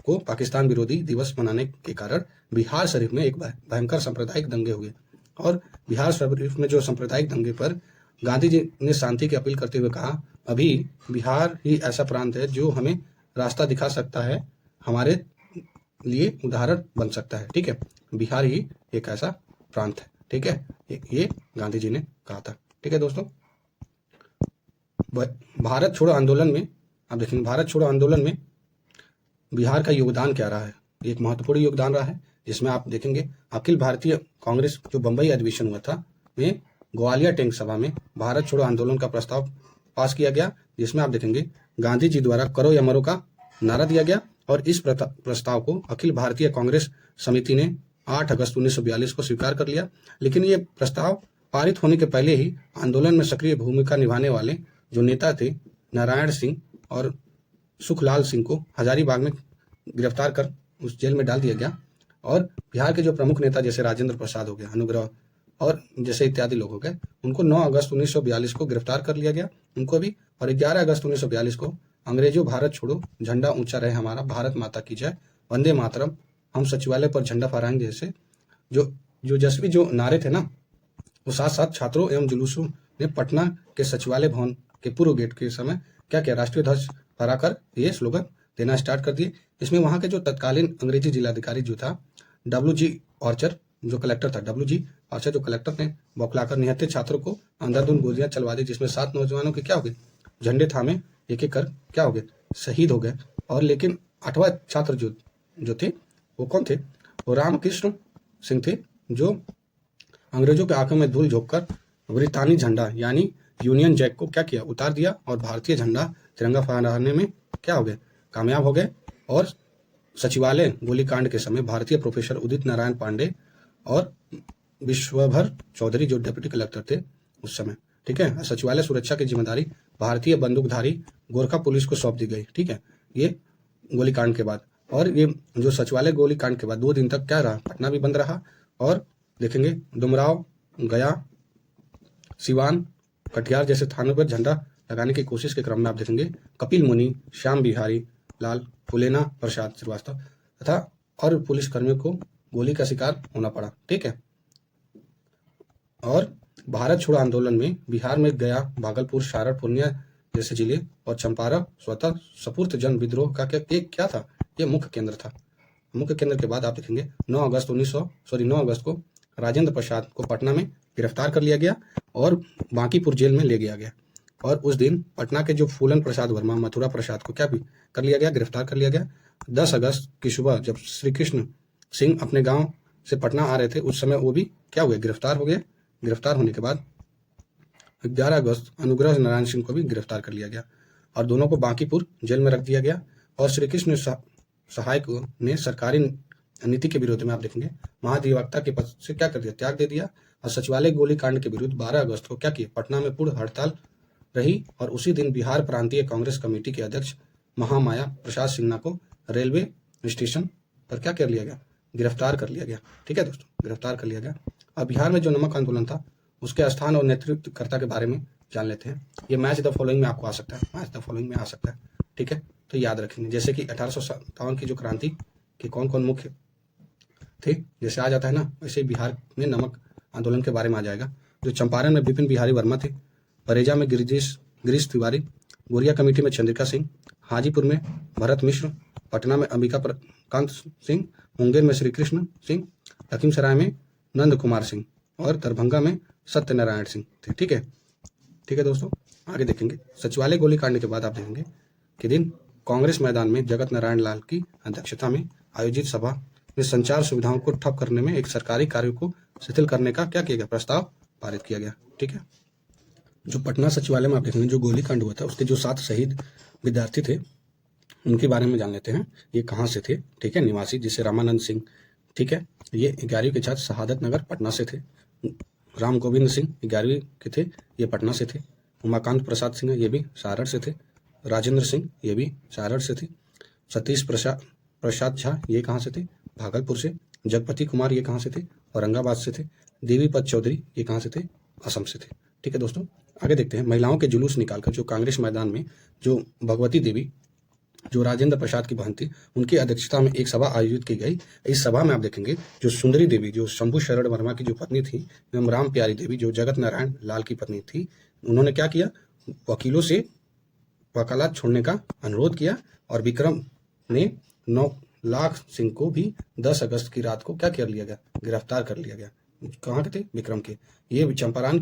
को पाकिस्तान विरोधी दिवस मनाने के कारण बिहार शरीफ में एक भयंकर सांप्रदायिक दंगे हुए। और बिहार शरीफ में जो सांप्रदायिक दंगे पर गांधी जी ने शांति की अपील करते हुए कहा, अभी बिहार ही ऐसा प्रांत है जो हमें रास्ता दिखा सकता है, हमारे लिए उदाहरण बन सकता है, ठीक है, बिहार ही एक ऐसा प्रांत है, ठीक है, ये गांधी जी ने कहा था, ठीक है दोस्तों। भारत छोड़ो आंदोलन में आप देखेंगे, भारत छोड़ो आंदोलन में बिहार का योगदान क्या रहा है, एक महत्वपूर्ण योगदान रहा है, जिसमें आप देखेंगे अखिल भारतीय कांग्रेस जो बंबई अधिवेशन हुआ था में ग्वालियर टैंक सभा में भारत छोड़ो आंदोलन का प्रस्ताव पास किया गया, जिसमें आप देखेंगे गांधी जी द्वारा करो या मरो का नारा दिया गया। और इस प्रस्ताव को अखिल भारतीय कांग्रेस समिति ने 8 अगस्त 1942 को स्वीकार कर लिया। लेकिन ये प्रस्ताव पारित होने के पहले ही आंदोलन में सक्रिय भूमिका निभाने वाले जो नेता थे नारायण सिंह और सुखलाल सिंह को हजारीबाग में गिरफ्तार कर उस जेल में डाल दिया गया। और बिहार के जो प्रमुख नेता जैसे राजेंद्र प्रसाद हो गए, अनुग्रह और जैसे इत्यादि लोग हो गए, उनको 9 अगस्त 1942 को गिरफ्तार कर लिया गया उनको भी। और 11 अगस्त 1942 को अंग्रेजों भारत छोड़ो, झंडा ऊंचा रहे हमारा, भारत माता की जय, वंदे मातरम, हम सचिवालय पर झंडा फहराएंगे जैसे जो जसवी जो नारे थे ना, वो साथ साथ छात्रों एवं जुलूसों ने पटना के सचिवालय भवन के पूर्व गेट के समय क्या किया, राष्ट्रीय ध्वज फहराकर ये स्लोगन देना स्टार्ट कर दिए। इसमें वहां के जो तत्कालीन अंग्रेजी जिलाधिकारी जो था WG आर्चर, जो कलेक्टर था WG आर्चर, जो कलेक्टर ने बौखलाकर निहत्थे छात्रों को अंधाधुंध गोलियां चलवा दी, जिसमें 7 नौजवानों के क्या हो गए, झंडे थामे एक एक कर क्या हो गए, शहीद हो गए। और लेकिन 8वां छात्र जो थे वो कौन थे, वो रामकृष्ण सिंह थे, जो अंग्रेजों के आंखों में धूल झोंककर ब्रितानी झंडा यानी यूनियन जैक को क्या किया, उतार दिया और भारतीय झंडा तिरंगा फहराने में क्या हो गए, कामयाब हो गए। और सचिवालय गोलीकांड के समय भारतीय प्रोफेसर उदित नारायण पांडे और विश्वभर चौधरी जो डिप्टी कलेक्टर थे उस समय, ठीक है, सचिवालय सुरक्षा की जिम्मेदारी भारतीय बंदूकधारी गोरखा पुलिस को सौंप दी गई, ठीक है, ये गोलीकांड के बाद। और ये जो सचिवालय गोलीकांड के बाद 2 दिन तक क्या रहा, पटना भी बंद रहा। और देखेंगे डुमराव, गया, सिवान, कटिहार जैसे थानों पर झंडा लगाने की कोशिश के क्रम में आप देखेंगे कपिल मुनि, श्याम बिहारी लाल, फुलेना प्रसाद श्रीवास्तव तथा और पुलिस कर्मियों को गोली का शिकार होना पड़ा, ठीक है। और भारत छोड़ो आंदोलन में बिहार में गया, भागलपुर, सारण, पूर्णिया जैसे जिले और चंपारण स्वतः स्फूर्त जन विद्रोह का क्या था, ये मुख्य केंद्र था। मुख्य केंद्र के बाद आप देखेंगे 9 अगस्त को राजेंद्र प्रसाद को पटना में गिरफ्तार कर लिया गया और बांकीपुर जेल में ले गया गया। और उस दिन पटना के जो फूलन प्रसाद वर्मा, मथुरा प्रसाद को क्या भी कर लिया गया, गिरफ्तार कर लिया गया। 10 अगस्त की सुबह जब श्री कृष्ण सिंह अपने गांव से पटना आ रहे थे, उस समय वो भी क्या हुए, गिरफ्तार हो गए। गिरफ्तार होने के बाद 11 अगस्त अनुग्रह नारायण सिंह को भी गिरफ्तार कर लिया गया और दोनों को बांकीपुर जेल में रख दिया गया। और श्री कृष्ण सहाय ने सरकारी नीति के विरोध में आप देखेंगे महाधिवक्ता के पद से क्या कर दिया, त्याग दे दिया। और सचिवालय गोलीकांड के विरुद्ध 12 अगस्त को क्या किया, पटना में पूर्ण हड़ताल रही। और उसी दिन बिहार प्रांतीय कांग्रेस कमेटी के अध्यक्ष महामाया प्रसाद सिन्हा को रेलवे स्टेशन पर क्या कर लिया गया, गिरफ्तार कर लिया गया, ठीक है दोस्तों, गिरफ्तार कर लिया गया। और बिहार में जो नमक आंदोलन था उसके स्थान और नेतृत्वकर्ता के बारे में जान लेते हैं। ये मैच द फॉलोइंग में आपको आ सकता है, मैच द फॉलोइंग में आ सकता है, ठीक है, तो याद रखेंगे। जैसे कि 1857 की जो क्रांति के कौन कौन मुख्य थे, जैसे आ जाता है ना, वैसे बिहार में नमक आंदोलन के बारे में आ जाएगा। जो चंपारण में विपिन बिहारी वर्मा थे, परेजा में गिरीश तिवारी, गोरिया कमेटी में चंद्रिका सिंह, हाजीपुर में भरत मिश्र, पटना में अंबिका कांत सिंह, मुंगेर में श्री कृष्ण सिंह, लखीमसराय में नंद कुमार सिंह और दरभंगा में सत्यनारायण सिंह थे, ठीक है दोस्तों। आगे देखेंगे सचिवालय गोलीकांड के बाद आप देखेंगे कि दिन कांग्रेस मैदान में जगत नारायण लाल की अध्यक्षता में आयोजित सभा में संचार सुविधाओं को ठप करने में एक सरकारी कार्य को शिथिल करने का क्या किया गया, प्रस्ताव पारित किया गया, ठीक है। जो पटना सचिवालय में आप देखेंगे जो गोलीकांड हुआ था उसके जो 7 शहीद विद्यार्थी थे उनके बारे में जान लेते हैं। ये कहाँ से थे, ठीक है, निवासी, जिसे रामानंद सिंह, ठीक है, ये 11वीं के छात्र शहादत नगर पटना से थे। राम गोविंद सिंह 11वीं के थे, ये पटना से थे। उमाकांत प्रसाद सिंह ये भी सारण से थे। राजेंद्र सिंह ये भी सारण से थे। सतीश प्रसाद झा ये कहाँ से थे, भागलपुर से। जगपति कुमार ये कहाँ से थे, औरंगाबाद से थे। देवीपत चौधरी ये कहाँ से थे, असम से थे, ठीक है दोस्तों। आगे देखते हैं महिलाओं के जुलूस निकालकर जो कांग्रेस मैदान में जो भगवती देवी जो राजेंद्र प्रसाद की बहन थी उनकी अध्यक्षता में एक सभा आयोजित की गई। इस सभा में आप देखेंगे जो सुंदरी देवी जो शंभू शरण वर्मा की जो पत्नी थी एवं राम प्यारी देवी जो जगत नारायण लाल की पत्नी थी, उन्होंने क्या किया, वकीलों से वकालत छोड़ने का अनुरोध किया। और विक्रम ने 9 लाख सिंह को भी 10 अगस्त की रात को क्या कर लिया गया, गिरफ्तार कर लिया गया। कहाँ के थे, विक्रम के। ये चंपारण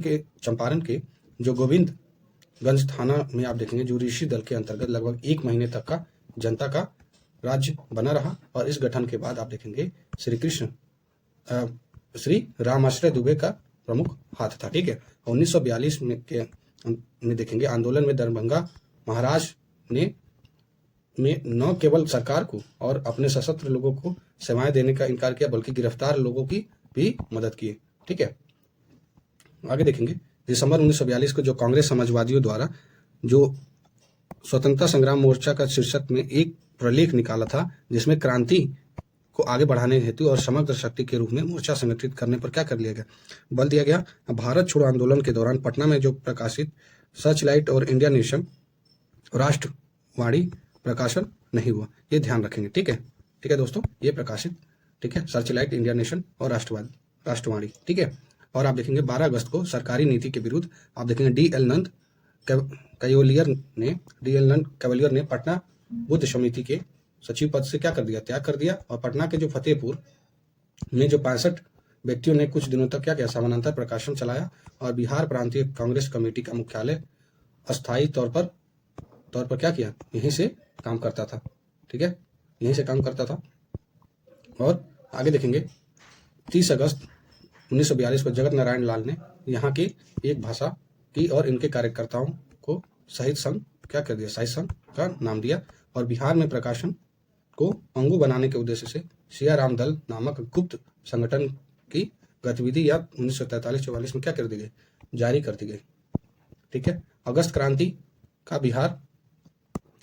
के जो गोविंदगंज थाना में आप देखेंगे जो ऋषि दल के अंतर्गत लगभग 1 महीने तक का जनता का राज्य बना रहा। और इस गठन के बाद आप देखेंगे श्री रामाश्रय दुबे का प्रमुख हाथ था, ठीक है। 1942 में देखेंगे आंदोलन में दरभंगा महाराज ने में न केवल सरकार को और अपने सशस्त्र लोगों को सेवाएं देने का इनकार किया, बल्कि गिरफ्तार लोगों की भी मदद की। ठीक है, आगे देखेंगे। दिसंबर 1942 को जो कांग्रेस समाजवादियों द्वारा जो स्वतंत्रता संग्राम मोर्चा का शीर्षक में एक प्रलेख निकाला था, जिसमें क्रांति को आगे बढ़ाने हेतु और समग्र शक्ति के रूप में मोर्चा संगठित करने पर क्या कर लिया गया, बल दिया गया। भारत छोड़ो आंदोलन के दौरान पटना में जो प्रकाशित सर्चलाइट और इंडिया नेशन राष्ट्रवाणी प्रकाशन नहीं हुआ, ये ध्यान रखेंगे। ठीक है दोस्तों, ये प्रकाशित, ठीक है, सर्चलाइट, इंडिया नेशन और राष्ट्रवाणी। ठीक है, और आप देखेंगे 12 अगस्त को सरकारी नीति के विरुद्ध आप देखेंगे डी एल नंद कैवलियर ने पटना बुद्ध समिति के सचिव पद से क्या कर दिया, त्याग कर दिया। और पटना के जो फतेहपुर में जो 65 व्यक्तियों ने कुछ दिनों तक क्या किया, समानांतर प्रकाशन चलाया। और बिहार प्रांतीय कांग्रेस कमेटी का मुख्यालय अस्थायी तौर पर क्या किया, यहीं से काम करता था। ठीक है, यहीं से काम करता था। और आगे देखेंगे 30 अगस्त 1942 को जगत नारायण लाल ने यहाँ की एक भाषा की और इनके कार्यकर्ताओं को साहित्य संघ क्या कर दिया, साहित्य संघ का नाम दिया। और बिहार में प्रकाशन को पंगु बनाने के उद्देश्य से सियाराम दल नामक गुप्त संगठन की गतिविधि या 1943-44 में क्या कर दी गई, जारी कर दी गई। ठीक है, अगस्त क्रांति का बिहार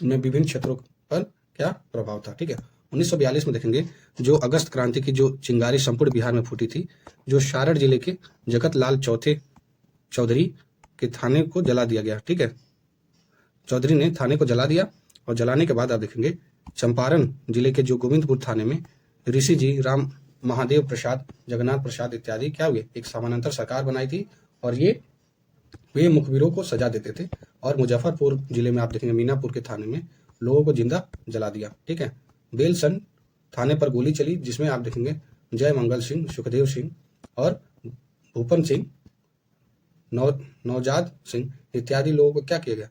में विभिन्न क्षेत्रों पर क्या प्रभाव था। ठीक है, 1942 में देखेंगे जो अगस्त क्रांति की जो चिंगारी संपूर्ण बिहार में फूटी थी, जो सारण जिले के जगत लाल चौधरी के थाने को जला दिया गया। ठीक है, चौधरी ने थाने को जला दिया। और जलाने के बाद आप देखेंगे चंपारण जिले के जो गोविंदपुर थाने में ऋषि जी राम महादेव प्रसाद, जगन्नाथ प्रसाद इत्यादि क्या हुए, एक समानांतर सरकार बनाई थी। और वे मुखबिरों को सजा देते थे। और मुजफ्फरपुर जिले में आप देखेंगे मीनापुर के थाने में लोगों को जिंदा जला दिया। ठीक है, बेलसन थाने पर गोली चली, जिसमें आप देखेंगे जय मंगल सिंह, सुखदेव सिंह और भूपन सिंह, नौजाद सिंह इत्यादि लोगों को क्या किया गया,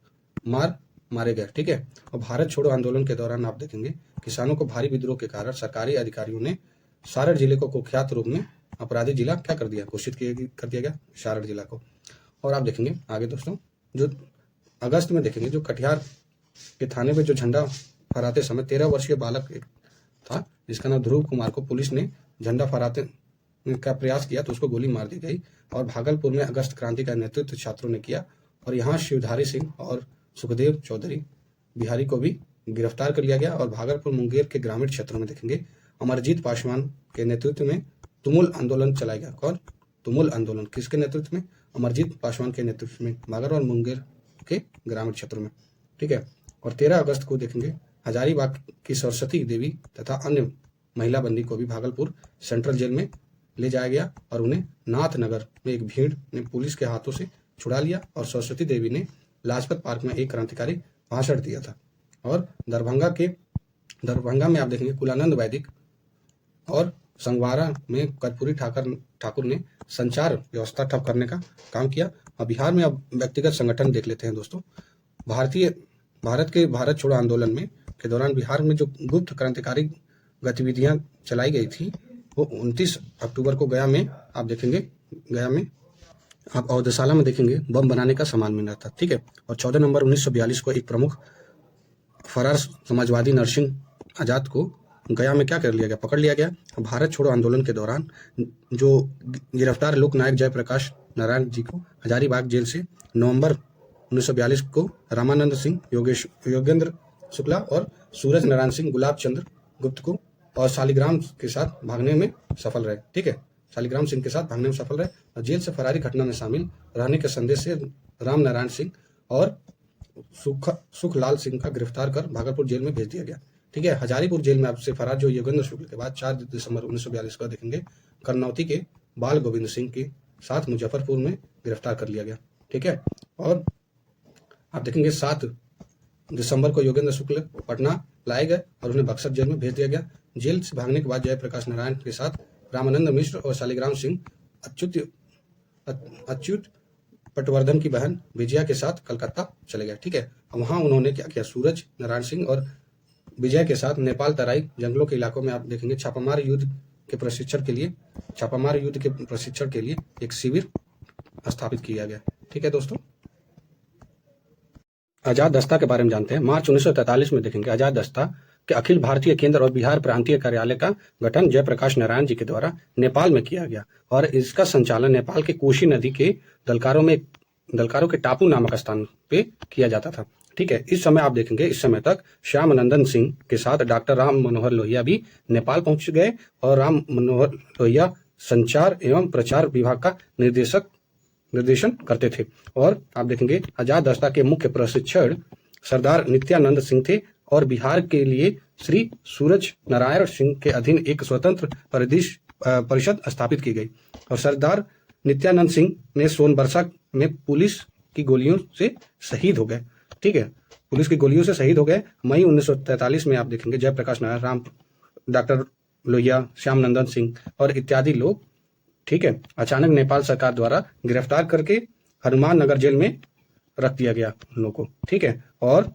मारे गए। ठीक है, और भारत छोड़ो आंदोलन के दौरान आप देखेंगे किसानों को भारी विद्रोह के कारण सरकारी अधिकारियों ने सारण जिले को कुख्यात रूप में अपराधी जिला क्या कर दिया, घोषित कर दिया गया सारण जिला को। और आप देखेंगे आगे दोस्तों, जो अगस्त में देखेंगे जो कटिहार के थाने में जो झंडा फहराते समय 13 वर्षीय बालक एक था, जिसका नाम ध्रुव कुमार को पुलिस ने झंडा फहराते का प्रयास किया तो उसको गोली मार दी गई। और भागलपुर में अगस्त क्रांति का नेतृत्व छात्रों ने किया और यहाँ शिवधारी सिंह और सुखदेव चौधरी बिहारी को भी गिरफ्तार कर लिया गया। और भागलपुर मुंगेर के ग्रामीण क्षेत्रों में देखेंगे अमरजीत पासवान के नेतृत्व में तुमुल आंदोलन चलाया गया। कौन, तुमुल आंदोलन किसके नेतृत्व में, अमरजीत पासवान के नेतृत्व में, भागलपुर और मुंगेर के ग्रामीण क्षेत्रों में। ठीक है, और 13 अगस्त को देखेंगे हजारीबाग की सरस्वती देवी तथा अन्य महिला बंदी को भी भागलपुर सेंट्रल जेल में ले जाया गया और उन्हें नाथनगर में एक भीड़ ने पुलिस के हाथों से छुड़ा लिया। और सरस्वती देवी ने लाजपत पार्क में एक क्रांतिकारी भाषण दिया था। और दरभंगा में आप देखेंगे कुलानंद वैदिक और संगवारा में कर्पूरी ठाकुर ने संचार व्यवस्था ठप करने का काम किया। और बिहार में अब व्यक्तिगत संगठन देख लेते हैं दोस्तों। भारत छोड़ो आंदोलन में के दौरान बिहार में जो गुप्त क्रांतिकारी गतिविधियां चलाई गई थी, वो 29 अक्टूबर को गया में आप देखेंगे, गया में आप अवधशाला में देखेंगे बम बनाने का सामान मिला था। ठीक है, और 14 नवंबर 1942 को एक प्रमुख फरार समाजवादी नरसिंह आजाद को गया में क्या कर लिया गया, पकड़ लिया गया। भारत छोड़ो आंदोलन के दौरान जो गिरफ्तार लोकनायक जयप्रकाश नारायण जी को हजारीबाग जेल से नवंबर 1942 को रामानंद सिंह, योगेंद्र शुक्ला और सूरज नारायण सिंह गुलाब चंद्र गुप्त को और शालिग्राम के साथ भागने में सफल रहे। ठीक है, शालिग्राम सिंह के साथ भागने में सफल रहे और जेल से फरारी घटना में शामिल रहने के संदेश से राम नारायण सिंह और सुखलाल सिंह का गिरफ्तार कर भागलपुर जेल में भेज दिया गया। ठीक है, हजारीपुर जेल में आपसे फरार जो योगेंद्र शुक्ल के बाद 4 दिसंबर 1942 को देखेंगे करनौती के बाल गोविंद सिंह के साथ मुजफ्फरपुर में गिरफ्तार कर लिया गया। ठीक है, और आप देखेंगे 7 दिसंबर को योगेंद्र शुक्ल पटना लाए गए और उन्हें बक्सर जेल में भेज दिया गया। जेल से भागने के बाद जयप्रकाश नारायण के साथ रामानंद मिश्र और शालिग्राम सिंह अच्युत पटवर्धन की बहन विजया के साथ कलकत्ता चले गए। ठीक है, वहां उन्होंने क्या किया, सूरज नारायण सिंह और विजय के साथ नेपाल तराई जंगलों के इलाकों में आप देखेंगे छापामार युद्ध के प्रशिक्षण के लिए एक शिविर स्थापित किया गया। ठीक है दोस्तों, आजाद दस्ता के बारे में जानते हैं। मार्च 1943 में देखेंगे आजाद दस्ता के अखिल भारतीय केंद्र और बिहार प्रांतीय कार्यालय का गठन जयप्रकाश नारायण जी के द्वारा नेपाल में किया गया और इसका संचालन नेपाल के कोशी नदी के दलकारों के टापू नामक स्थान पे किया जाता था। ठीक है, इस समय आप देखेंगे इस समय तक श्याम नंदन सिंह के साथ डॉक्टर राम मनोहर लोहिया भी नेपाल पहुंच गए और राम मनोहर लोहिया संचार एवं प्रचार विभाग का निर्देशन करते थे। और आप देखेंगे आजाद दस्ता के मुख्य प्रशिक्षण सरदार नित्यानंद सिंह थे और बिहार के लिए श्री सूरज नारायण सिंह के अधीन एक स्वतंत्र परिषद स्थापित की गई और सरदार नित्यानंद सिंह ने सोनबरसा में पुलिस की गोलियों से शहीद हो गए। ठीक है, पुलिस की गोलियों से शहीद हो गए। मई 1943 में आप देखेंगे जयप्रकाश नारायण, राम, डॉक्टर लोहिया, श्याम नंदन सिंह और इत्यादि लोग, ठीक है, अचानक नेपाल सरकार द्वारा गिरफ्तार करके हनुमान नगर जेल में रख दिया गया उन लोगों को। ठीक है, और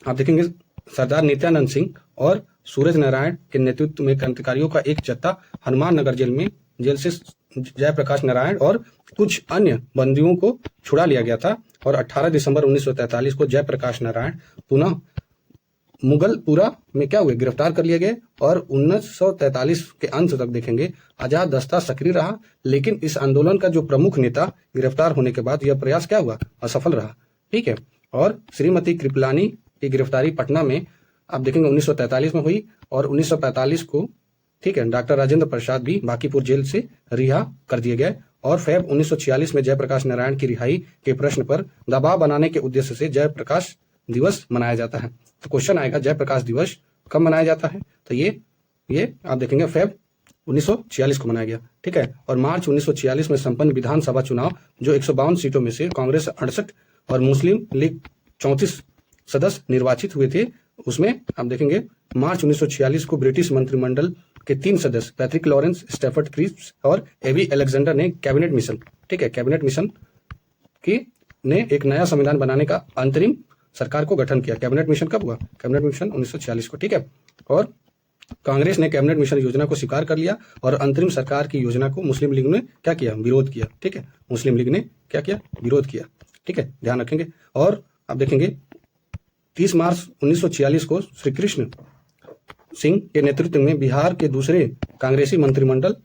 आप देखेंगे सरदार नित्यानंद सिंह और सूरज नारायण के नेतृत्व में क्रांतिकारियों का एक जत्था हनुमान नगर जेल से जयप्रकाश नारायण और कुछ अन्य बंदियों को छुड़ा लिया गया था और 18 दिसंबर 1943 को जयप्रकाश नारायण पुनः मुगलपुरा में क्या हुए, गिरफ्तार कर लिए गए और 1943 के अंत तक देखेंगे आजाद दस्ता सक्रिय रहा। लेकिन इस आंदोलन का जो प्रमुख नेता गिरफ्तार होने के बाद यह प्रयास क्या हुआ, असफल रहा। ठीक है, और श्रीमती कृपलानी की गिरफ्तारी पटना में आप देखेंगे 1943 में हुई और 1945 को, ठीक है, डॉक्टर राजेंद्र प्रसाद भी बांकीपुर जेल से रिहा कर दिए गए और फेब 1946 में जयप्रकाश नारायण की रिहाई के प्रश्न पर दबाव बनाने के उद्देश्य से जयप्रकाश दिवस मनाया जाता है। तो क्वेश्चन आएगा जयप्रकाश दिवस कब मनाया जाता है, तो ये आप देखेंगे फेब 1946 को मनाया गया। ठीक है, और मार्च 1946 में संपन्न विधानसभा चुनाव जो 152 सीटों में से कांग्रेस 68 और मुस्लिम लीग 34 सदस्य निर्वाचित हुए थे, उसमें आप देखेंगे मार्च 1946 को ब्रिटिश मंत्रिमंडल के 3 सदस्य पैट्रिक लॉरेंस, स्टैफर्ड क्रिप्स और एवी अलेक्जेंडर ने कैबिनेट मिशन, ठीक है, कैबिनेट मिशन की ने एक नया संविधान बनाने का अंतरिम सरकार को गठन किया। कैबिनेट मिशन कब हुआ, कैबिनेट मिशन 1946 को। ठीक है, और कांग्रेस ने कैबिनेट मिशन योजना को स्वीकार कर लिया और अंतरिम सरकार की योजना को मुस्लिम लीग ने क्या किया, विरोध किया। ठीक है, मुस्लिम लीग ने क्या किया, विरोध किया। ठीक है, ध्यान रखेंगे। और आप देखेंगे 30 मार्च 1946 को श्री कृष्ण सिंह के नेतृत्व में बिहार के दूसरे कांग्रेसी मंत्रिमंडल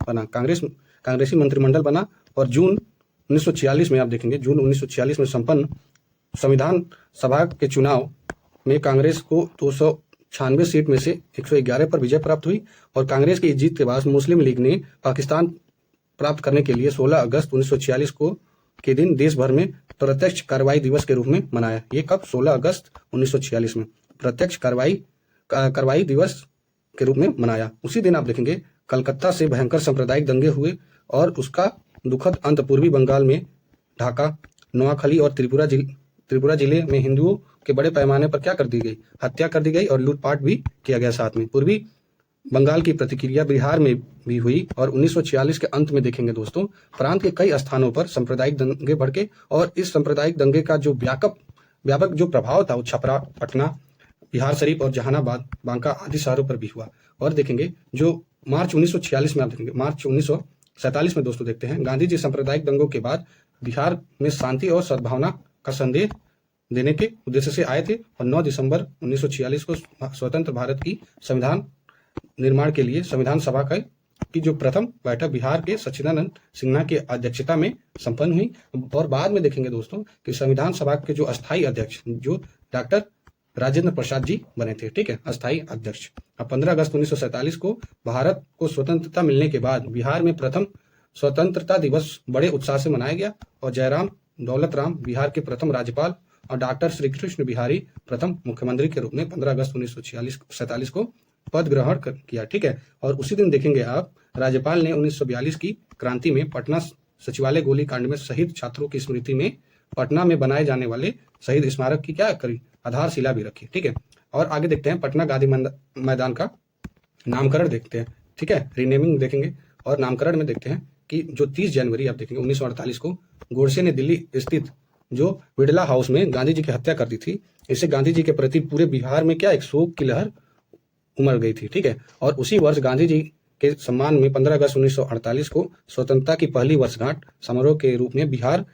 बना और जून 1946 में आप देखेंगे जून 1946 में संपन्न संविधान सभा के चुनाव में कांग्रेस को 296 सीट में से 111 पर विजय प्राप्त हुई और कांग्रेस की जीत के बाद मुस्लिम लीग ने पाकिस्तान प्राप्त करने के लिए 16 अगस्त 1946 को के दिन देश भर में प्रत्यक्ष कार्रवाई दिवस के रूप में मनाया। ये कब, 16 अगस्त 1946 में प्रत्यक्ष कार्रवाई दिवस के रूप में मनाया। उसी दिन आप देखेंगे कलकत्ता से भयंकर सांप्रदायिक दंगे हुए और उसका दुखद अंत पूर्वी बंगाल में ढाका, नोआखली और त्रिपुरा जिले में हिंदुओं के बड़े पैमाने पर क्या कर दी गई, हत्या कर दी गई और लूटपाट भी किया गया साथ में। पूर्वी बंगाल की प्रतिक्रिया बिहार में भी हुई और 1946 के अंत में देखेंगे दोस्तों प्रांत के कई स्थानों पर सांप्रदायिक दंगे भड़के और इस सांप्रदायिक दंगे का जो व्यापक जो प्रभाव था वो छपरा, पटना, बिहार शरीफ और जहानाबाद, बांका आदि शहरों पर भी हुआ। और देखेंगे जो मार्च 1946 में आप देखेंगे मार्च 1947 में दोस्तों देखते हैं गांधी जी सांप्रदायिक दंगों के बाद बिहार में शांति और सद्भावना का संदेश देने के उद्देश्य से आए थे और 9 दिसंबर 1946 को स्वतंत्र भारत की संविधान निर्माण के लिए संविधान सभा की जो प्रथम बैठक बिहार के सच्चिदानंद सिन्हा की अध्यक्षता में संपन्न हुई। और बाद में देखेंगे दोस्तों कि संविधान सभा के जो अस्थायी अध्यक्ष जो डॉक्टर राजेंद्र प्रसाद जी बने थे। ठीक है, अस्थायी अध्यक्ष। अब 15 अगस्त 1947 को भारत को स्वतंत्रता मिलने के बाद बिहार में प्रथम स्वतंत्रता दिवस बड़े उत्साह से मनाया गया और जयराम दौलत राम बिहार के प्रथम राज्यपाल और डॉक्टर श्री कृष्ण बिहारी प्रथम मुख्यमंत्री के रूप में 15 अगस्त 1947 को पद ग्रहण किया। ठीक है, और उसी दिन देखेंगे आप राज्यपाल ने 1942 की क्रांति में पटना सचिवालय गोलीकांड में शहीद छात्रों की स्मृति में पटना में बनाए जाने वाले शहीद स्मारक की क्या करी, आधारशिला भी रखी। ठीक है, और आगे देखते हैं पटना गांधी मैदान का नामकरण देखते हैं। ठीक है, रीनेमिंग देखेंगे और नामकरण में देखते हैं कि जो 30 जनवरी आप देखेंगे 1948 को गोडसे ने दिल्ली स्थित जो बिड़ला हाउस में गांधी जी की हत्या कर दी थी। इससे गांधी जी के प्रति पूरे बिहार में क्या एक शोक की लहर उमड़ गई थी। ठीक है, और उसी वर्ष गांधी जी के सम्मान में 15 अगस्त 1948 को स्वतंत्रता की पहली वर्षगांठ समारोह के रूप में बिहार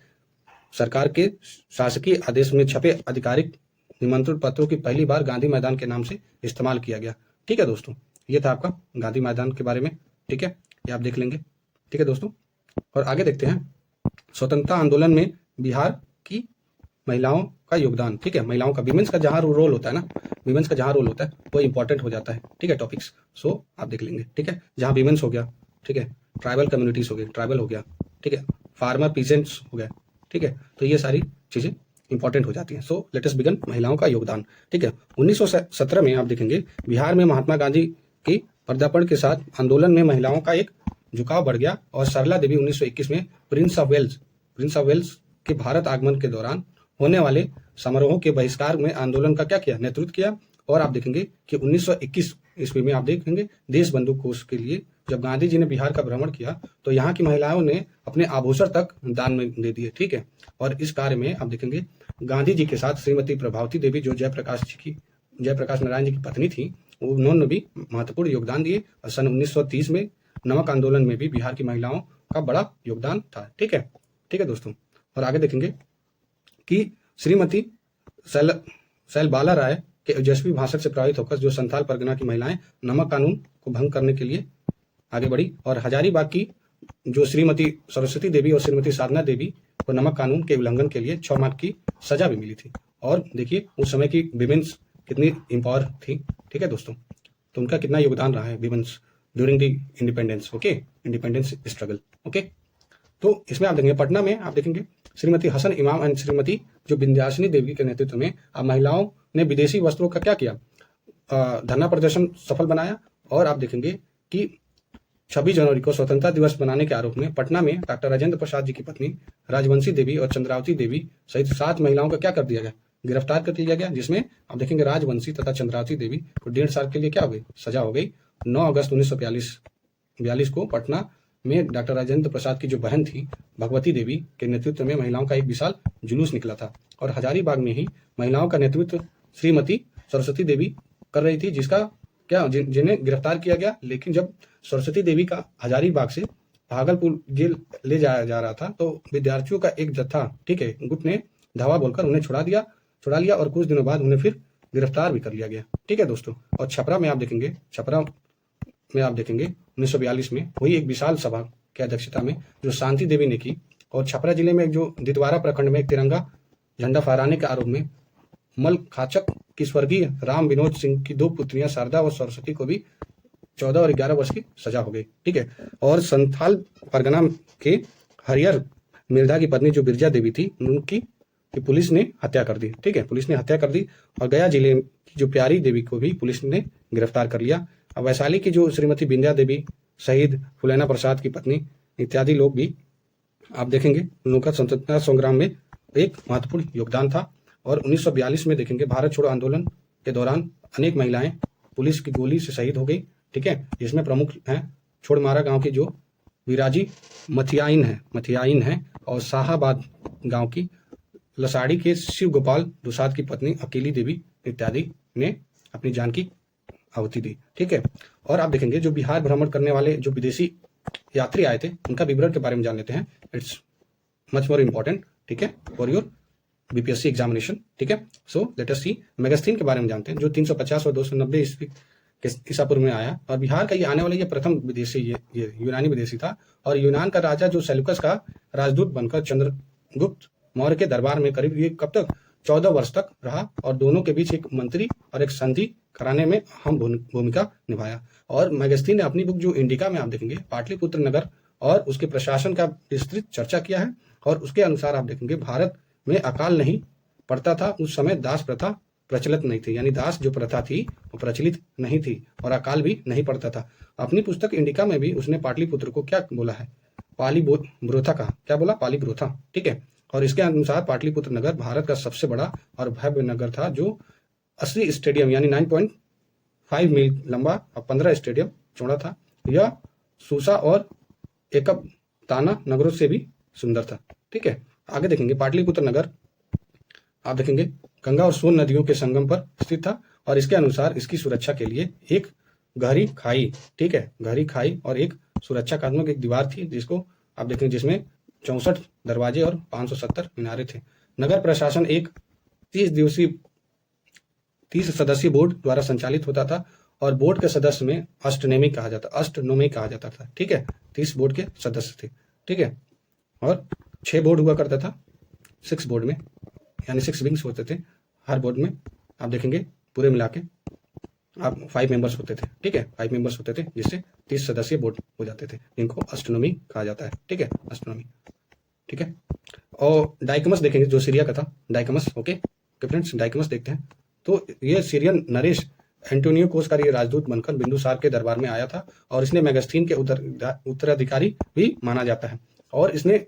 सरकार के शासकीय आदेश में छपे आधिकारिक निमंत्रण पत्रों की पहली बार गांधी मैदान के नाम से इस्तेमाल किया गया। ठीक है दोस्तों, ये था आपका गांधी मैदान के बारे में। ठीक है, ये आप देख लेंगे। ठीक है दोस्तों, और आगे देखते हैं स्वतंत्रता आंदोलन में बिहार की महिलाओं का योगदान। ठीक है, महिलाओं का, विमेंस का जहाँ रोल होता है ना, विमेंस का जहाँ रोल होता है वो इंपॉर्टेंट हो जाता है। ठीक है, टॉपिक्स सो आप देख लेंगे। ठीक है, जहाँ विमेंस हो गया, ठीक है, ट्राइबल कम्युनिटीज हो गई, ट्राइबल हो गया, ठीक है, फार्मर पीजेंट्स हो गया। ठीक है, तो ये सारी चीजें इंपॉर्टेंट हो जाती हैं। सो लेट अस बिगिन, महिलाओं का योगदान। ठीक है, 1917 में आप देखेंगे बिहार में महात्मा गांधी की पदार्पण के साथ आंदोलन में महिलाओं का एक झुकाव बढ़ गया और सरला देवी 1921 में प्रिंस ऑफ वेल्स के भारत आगमन के दौरान होने वाले समारोहों के बहिष्कार में आंदोलन का क्या किया, नेतृत्व किया। और आप देखेंगे कि 1921 ईस्वी में आप देखेंगे देश बंधु कोष के लिए जब गांधी जी ने बिहार का भ्रमण किया तो यहाँ की महिलाओं ने अपने आभूषण तक दान में दे दिए। ठीक है, और इस कार्य में आप देखेंगे गांधी जी के साथ श्रीमती प्रभावती देवी जो जयप्रकाश नारायण जी की पत्नी थी, उन्होंने भी महत्वपूर्ण योगदान दिए। और सन 1930 में नमक आंदोलन में भी बिहार की महिलाओं का बड़ा योगदान था। ठीक है दोस्तों, और आगे देखेंगे कि श्रीमती सैलबाला राय के ओजस्वी भाषण से प्रभावित होकर जो संथाल परगना की महिलाएं नमक कानून को भंग करने के लिए आगे बढ़ी और हजारीबाग की जो श्रीमती सरस्वती देवी और श्रीमती साधना देवी को नमक कानून के उल्लंघन के लिए 6 माह की सजा भी मिली थी। और देखिए उस समय की विमेंस कितनी एम्पावर थी। ठीक है दोस्तों, तो उनका कितना योगदान रहा है women's during the independence. Okay, independence struggle. Okay, तो इसमें आप देखेंगे पटना में आप देखेंगे श्रीमती हसन इमाम एंड श्रीमती जो विंध्यासिनी देवी के नेतृत्व में अब महिलाओं ने विदेशी वस्त्रों का क्या किया, धरना प्रदर्शन सफल बनाया। और आप देखेंगे कि 26 जनवरी को स्वतंत्रता दिवस बनाने के आरोप में पटना में डॉक्टर राजेंद्र प्रसाद जी की पत्नी राजवंशी देवी और चंद्रावती देवी सहित 7 महिलाओं का क्या कर दिया गया, गिरफ्तार कर लिया गया। जिसमें आप देखेंगे राजवंशी तथा चंद्रावती देवी को 1.5 साल के लिए क्या हो गई, सजा हो गई। 9 अगस्त 1942 को पटना में डॉक्टर राजेंद्र प्रसाद की जो बहन थी भगवती देवी के नेतृत्व में महिलाओं का एक विशाल जुलूस निकला था। और हजारीबाग में ही महिलाओं का नेतृत्व श्रीमती सरस्वती देवी कर रही थी, जिसका क्या जिन्हें गिरफ्तार किया गया। लेकिन जब सरस्वती देवी का हजारीबाग से भागलपुर जेल ले जाया जा रहा था तो विद्यार्थियों का एक जत्था, ठीक है, गुट ने धावा बोलकर उन्हें छुड़ा लिया और कुछ दिनों बाद उन्हें फिर गिरफ्तार भी कर लिया गया। ठीक है दोस्तों, और छपरा में आप देखेंगे 1942 में हुई एक विशाल सभा की अध्यक्षता में जो शांति देवी ने की। और छपरा जिले में जो दितवारा प्रखंड में एक तिरंगा झंडा फहराने के आरोप में मलखाचक की स्वर्गीय राम विनोद सिंह की 2 पुत्रियां शारदा और सरस्वती को भी 14 और 11 वर्ष की सजा हो गई। ठीक है, और संथाल परगना के हरियर मिर्धा की पत्नी जो बिरजा देवी थी उनकी पुलिस ने हत्या कर दी। ठीक है, पुलिस ने हत्या कर दी। और गया जिले की जो प्यारी देवी को भी पुलिस ने गिरफ्तार कर लिया। अब वैशाली की जो श्रीमती बिंद्या देवी, शहीद फुलैना प्रसाद की पत्नी इत्यादि लोग भी आप देखेंगे उन लोगों का स्वतंत्रता संग्राम में एक महत्वपूर्ण योगदान था। और 1942 में देखेंगे भारत छोड़ो आंदोलन के दौरान अनेक महिलाएं पुलिस की गोली से शहीद हो गई। ठीक है, जिसमें प्रमुख हैं छोड़मारा गांव की जो विराजी मथियाइन है और शाहाबाद गांव की लसाड़ी के शिव गोपाल दुसाद की पत्नी अकेली देवी इत्यादि ने अपनी जान की आहुति दी। ठीक है, और आप देखेंगे जो बिहार भ्रमण करने वाले जो विदेशी यात्री आए थे उनका विवरण के बारे में जान लेते हैं। इट्स मच मोर इम्पोर्टेंट, ठीक है, फॉर योर बीपीएससी एग्जामिनेशन। ठीक है, सो लेट अस सी मेगास्थीन के बारे में जानते हैं जो 350 और 290 ईस्वी के ईसा पूर्व में आया। और बिहार का ये आने वाला ये प्रथम विदेशी ये यूनानी विदेशी था। और यूनान का राजा जो सेल्यूकस का राजदूत बनकर चंद्रगुप्त मौर्य के दरबार में करीब ये कब तक 14 वर्ष तक रहा और दोनों के बीच एक मंत्री और एक संधि कराने में अहम भूमिका निभाया। और मेगास्थीन ने अपनी बुक जो इंडिका में आप देखेंगे पाटलिपुत्र नगर और उसके प्रशासन का विस्तृत चर्चा किया है। और उसके अनुसार आप देखेंगे भारत में अकाल नहीं पड़ता था, उस समय दास प्रथा प्रचलित नहीं थी, यानी दास जो प्रथा थी वो प्रचलित नहीं थी और अकाल भी नहीं पड़ता था। अपनी पुस्तक इंडिका में भी उसने पाटलिपुत्र को क्या बोला है, पालीब्रोथा का क्या बोला, पालीब्रोथा। ठीक है, और इसके अनुसार पाटलिपुत्र नगर भारत का सबसे बड़ा और भव्य नगर था जो 80 स्टेडियम यानी 9.5 मील लंबा और 15 स्टेडियम चौड़ा था। यह सूसा और एकबताना नगरों से भी सुंदर था। ठीक है, आगे देखेंगे पाटलिपुत्र नगर आप देखेंगे गंगा और सोन नदियों के संगम पर स्थित था। और इसके अनुसार इसकी सुरक्षा के लिए एक गहरी खाई, ठीक है, गहरी खाई और एक सुरक्षात्मक एक दीवार थी जिसको आप देखेंगे जिसमें 64 दरवाजे और 570 मीनारे थे। नगर प्रशासन एक 30 दिवसीय 30 सदस्यीय बोर्ड द्वारा संचालित होता था और बोर्ड के सदस्य में अष्टनोमी कहा जाता था। ठीक है, 30 बोर्ड के सदस्य थे। ठीक है, और 6 बोर्ड हुआ करता था 6 बोर्ड में, यानी 6 विंग्स होते थे हर बोर्ड में। आप देखेंगे पूरे मिला के आप 5 मेंबर्स होते थे। ठीक है, 5 मेंबर्स होते थे, जिससे 30 सदस्यीय बोर्ड हो जाते थे, इनको अष्टनोमी कहा जाता है। ठीक है, अष्टनोमी। ठीक है, और डाइकमस देखेंगे जो सीरिया का था, डाइकमस। ओके फ्रेंड्स, डाइकमस देखते हैं। तो ये सीरियन नरेश एंटोनियो कोस का ये राजदूत बनकर बिंदुसार के दरबार में आया था और इसने मेगास्थीन के उत्तराधिकारी भी माना जाता है। और इसने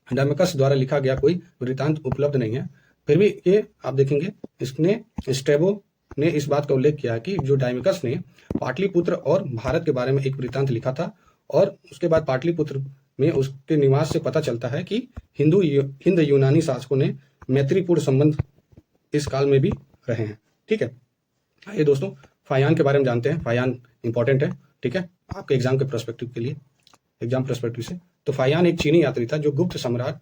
डाइमकस द्वारा लिखा गया कोई वृत्तांत उपलब्ध नहीं है। फिर भी ये आप देखेंगे इसने स्ट्रैबो ने इस बात का उल्लेख किया कि जो डाइमकस ने पाटलिपुत्र और भारत के बारे में एक वृत्तांत लिखा था, और उसके बाद पाटलिपुत्र में उसके निवास से पता चलता है कि हिंद यूनानी शासकों ने मैत्रीपूर्ण संबंध इस काल में भी रहे हैं। ठीक है, आइए दोस्तों फायान के बारे में जानते हैं। फायान इंपॉर्टेंट है। ठीक है, आपके एग्जाम के पर्सपेक्टिव के लिए, एग्जाम पर्सपेक्टिव से। तो फायान एक चीनी यात्री था जो गुप्त सम्राट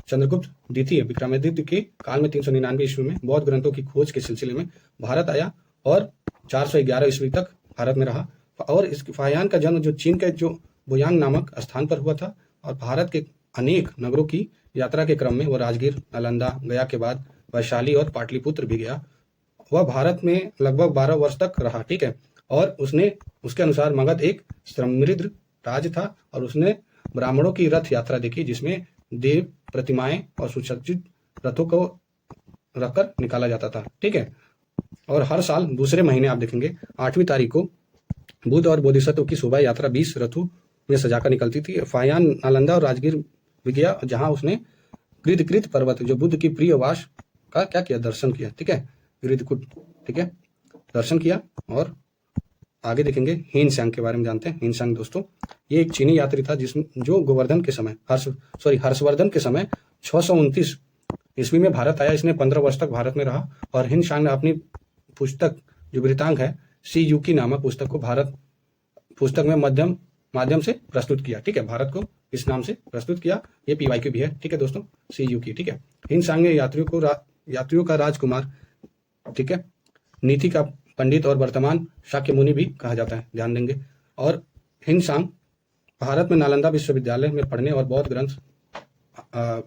चंद्रगुप्त द्वितीय विक्रमादित्य के काल में 399 ईस्वी में बौद्ध ग्रंथों की खोज के सिलसिले में भारत आया और 411 ईस्वी तक भारत में रहा। और इस फायान का जन्म जो चीन के जो बोयांग नामक स्थान पर हुआ था, और भारत के अनेक नगरों की यात्रा के क्रम में वो राजगीर, नालंदा, गया के बाद वैशाली और पाटलिपुत्र भी गया। वह भारत में लगभग 12 वर्ष तक रहा। ठीक है, और उसके अनुसार मगध एक समृद्ध राज्य था और उसने ब्राह्मणों की रथ यात्रा देखी, जिसमें देव प्रतिमाएं और सुसज्जित रथों को रखकर निकाला जाता था। ठीक है, और हर साल दूसरे महीने आप देखेंगे 8वीं तारीख को बुद्ध और बोधिसत्व की शोभा यात्रा 20 रथों में सजाकर निकलती थी। फायान नालंदा और राजगीर भी गया, जहां उसने गृधकृत पर्वत जो बुद्ध की प्रिय वास का क्या किया, दर्शन किया। ठीक है, गृधकुट। ठीक है, दर्शन किया। और आगे देखेंगे हिनसांग के बारे में जानते हैं। हिनसांग दोस्तों ये एक चीनी यात्री था जो गोवर्धन के समय हर्षवर्धन के समय 629 ईस्वी में भारत आया। इसने 15 वर्ष तक भारत में रहा और हिनसांग ने अपनी पुस्तक जो वृतांग है सी यूकी नामक पुस्तक में माध्यम से प्रस्तुत किया। ठीक है, भारत को इस नाम से प्रस्तुत किया। ये PYQ भी है। ठीक है दोस्तों, सी यूकी। ठीक है, हिनसांग ने यात्रियों का राजकुमार, ठीक है, नीति का पंडित और वर्तमान शाक्य मुनि भी कहा जाता है, ध्यान देंगे। और हिनसांग भारत में नालंदा विश्वविद्यालय में पढ़ने और बौद्ध ग्रंथ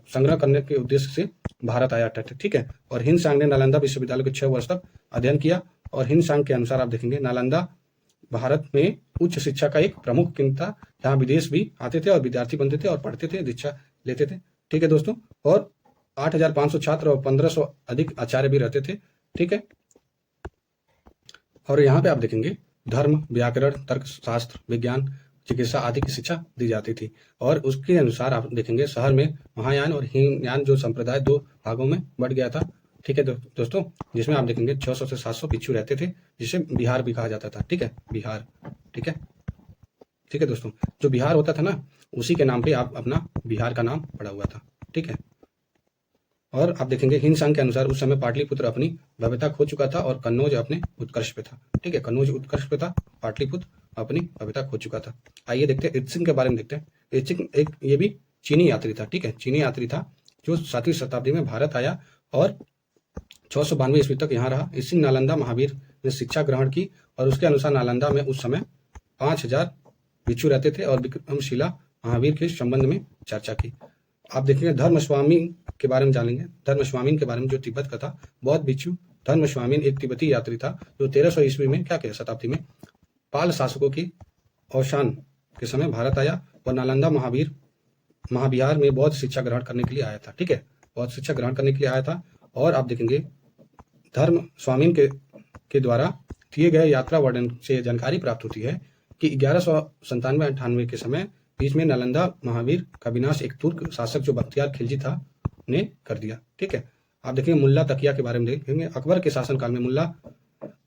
संग्रह करने के उद्देश्य से भारत आया था। ठीक है, और हिनसांग ने नालंदा विश्वविद्यालय को 6 वर्ष तक अध्ययन किया। और हिनसांग के अनुसार आप देखेंगे नालंदा भारत में उच्च शिक्षा का एक प्रमुख केंद्र था, जहाँ विदेश भी आते थे और विद्यार्थी बनते थे और पढ़ते थे, दीक्षा लेते थे। ठीक है दोस्तों, और 8500 छात्र और 1500 अधिक आचार्य भी रहते थे। ठीक है, और यहाँ पे आप देखेंगे धर्म, व्याकरण, तर्कशास्त्र, विज्ञान, चिकित्सा आदि की शिक्षा दी जाती थी। और उसके अनुसार आप देखेंगे शहर में महायान और हीनयान जो संप्रदाय 2 भागों में बढ़ गया था। ठीक है दोस्तों, जिसमें आप देखेंगे 600 से 700 भिक्षु रहते थे, जिसे बिहार भी कहा जाता था। ठीक है, बिहार। ठीक है दोस्तों, जो बिहार होता था ना, उसी के नाम पे आप अपना बिहार का नाम पड़ा हुआ था। ठीक है, और आप देखेंगे हिनसांग के अनुसार उस समय पाटलिपुत्र अपनी भव्यता खो चुका था और कन्नौज अपने उत्कर्ष पे था। ठीक है, कन्नौज उत्कर्ष पे था, पाटलिपुत्र अपनी भव्यता खो चुका था। आइए देखते हैं इत्सिंग के बारे में देखते हैं। इत्सिंग ये भी चीनी यात्री था। ठीक है, चीनी यात्री था जो 7वीं शताब्दी में भारत आया और 692 ईस्वी तक यहाँ रहा। इत्सिंग नालंदा महावीर में शिक्षा ग्रहण की और उसके अनुसार नालंदा में उस समय 5000 भिक्षु रहते थे और विक्रमशिला महावीर के संबंध में चर्चा की। आप देखेंगे धर्मस्वामी के बारे में जानेंगे। धर्मस्वामी के बारे में जो तिब्बत का था, बौद्ध भिक्षु धर्मस्वामी एक तिब्बती यात्री था जो 1300 ईस्वी में क्या किया, शताब्दी में पाल शासकों की अवसान के समय भारत आया और नालंदा महाविहार में बौद्ध शिक्षा ग्रहण करने के लिए आया था। ठीक है, बौद्ध शिक्षा ग्रहण करने के लिए आया था। और आप देखेंगे धर्म स्वामी के द्वारा दिए गए यात्रा वर्णन से जानकारी प्राप्त होती है कि 1197-98 के समय बीच में नालंदा महावीर का विनाश एक तुर्क शासक जो बख्तियार खिलजी था ने कर दिया। ठीक है, आप देखेंगे मुल्ला तकिया के बारे में देखेंगे। अकबर के शासनकाल में मुल्ला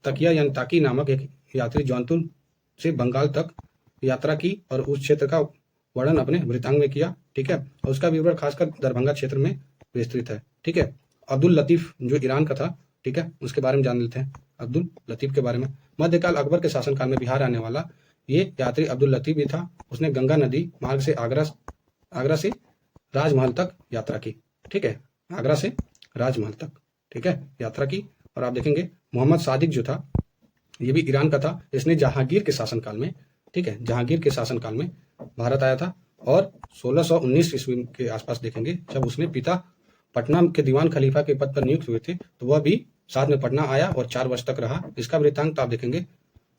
तकिया यानी ताकी नामक एक यात्री जौनपुर से बंगाल तक यात्रा की और उस क्षेत्र का वर्णन अपने वृतांग में किया। ठीक है, और उसका विवरण खासकर दरभंगा क्षेत्र में विस्तृत है। ठीक है, अब्दुल लतीफ जो ईरान का था, ठीक है, उसके बारे में जान लेते हैं। अब्दुल लतीफ के बारे में, मध्यकाल अकबर के शासनकाल में बिहार आने वाला ये यात्री अब्दुल लतीफ भी था। उसने गंगा नदी मार्ग से आगरा से राजमहल तक यात्रा की। ठीक है, आगरा से राजमहल तक, ठीक है, यात्रा की। और आप देखेंगे मोहम्मद सादिक जो था, ये भी ईरान का था। इसने जहांगीर के शासनकाल में, ठीक है, जहांगीर के शासनकाल में भारत आया था और 1619 ईस्वी के आसपास देखेंगे जब उसने पिता पटना के दीवान खलीफा के पद पर नियुक्त हुए थे तो वह भी साथ में पटना आया और 4 वर्ष तक रहा। इसका वृत्तांत तो आप देखेंगे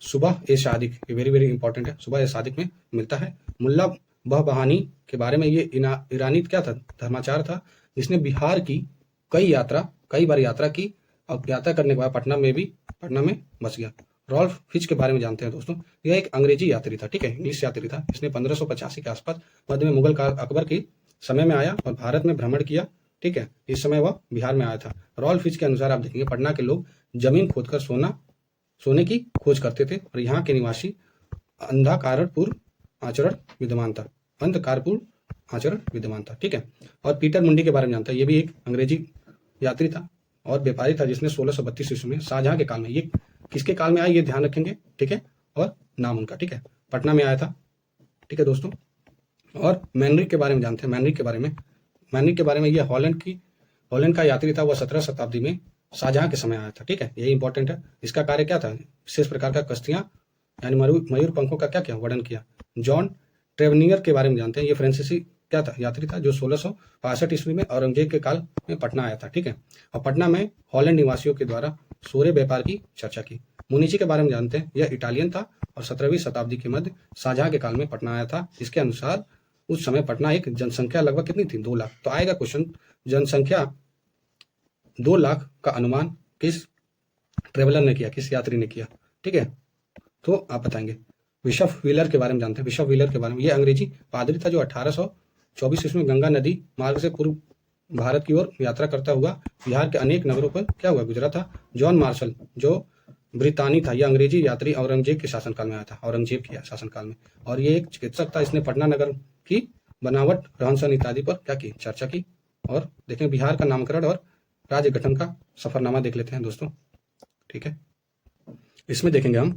सुबह ए सादिक, ये वेरी वेरी इंपॉर्टेंट है, सुबह ए सादिक में मिलता है। मुल्ला बहबहानी के बारे में, ये ईरानी क्या था, धर्माचार्य था, जिसने बिहार की कई बार यात्रा की और यात्रा करने के बाद पटना में बस गया। रॉल्फ फिच के बारे में जानते हैं दोस्तों, यह एक अंग्रेजी यात्री था, ठीक है, इंग्लिश यात्री था। इसने 1585 के आसपास मध्य में मुगल काल अकबर के समय में आया और भारत में भ्रमण किया, ठीक है। इस समय वह बिहार में आया था। रॉल्फ फिच के अनुसार आप देखेंगे पटना के लोग जमीन खोदकर सोने की खोज करते थे और यहाँ के निवासी अंधकारपूर्ण आचरण विद्यमान था, ठीक है। और पीटर मुंडी के बारे में जानता है, ये भी एक अंग्रेजी यात्री था और व्यापारी था, जिसने 1632 ईस्वी में शाहजहां के काल में, ये किसके काल में आया ये ध्यान रखेंगे, ठीक है, और नाम उनका, ठीक है, पटना में आया था, ठीक है दोस्तों। और मैनरिक के बारे में जानते हैं, मैनरिक के बारे में ये हॉलैंड का यात्री था। वह 17 शताब्दी में शाहजहां के समय आया था, ठीक है, यही इंपॉर्टेंट है। इसका कार्य क्या था, विशेष प्रकार का कश्तियां यानी मयूर पंखों का क्या वर्णन किया। जॉन ट्रेवनियर के बारे में जानते हैं, ये फ्रांसीसी क्या था, यात्री था, जो 1665 ईस्वी में औरंगजेब के काल में पटना आया था, ठीक है, और पटना में हॉलैंड निवासियों के द्वारा सोरे व्यापार की चर्चा की। मुनीची के बारे में जानते हैं, यह इटालियन था और 17वीं शताब्दी के मध्य शाहजहां के काल में पटना आया था। इसके अनुसार उस समय पटना एक जनसंख्या लगभग कितनी थी, 2 लाख। तो आएगा क्वेश्चन, जनसंख्या 2 लाख का अनुमान किस ट्रेवलर ने किया, किस यात्री ने किया, ठीक है, तो आप बताएंगे। बिशप व्हीलर के बारे में जानते हैं, बिशप व्हीलर के बारे में, ये अंग्रेजी पादरी था जो 1824 ईस्वी में गंगा नदी मार्ग से पूर्व भारत की ओर यात्रा करता हुआ बिहार के अनेक नगरों पर गुजरा था। जॉन मार्शल जो ब्रितानी था, यह अंग्रेजी यात्री औरंगजेब के शासनकाल में आया था, औरंगजेब के शासनकाल में, और ये एक चिकित्सक था। इसने पटना नगर की बनावट, रहन सहन इत्यादि पर क्या की, चर्चा की। और देखें बिहार का नामकरण और राज्य गठन का सफरनामा देख लेते हैं दोस्तों, ठीक है। इसमें देखेंगे हम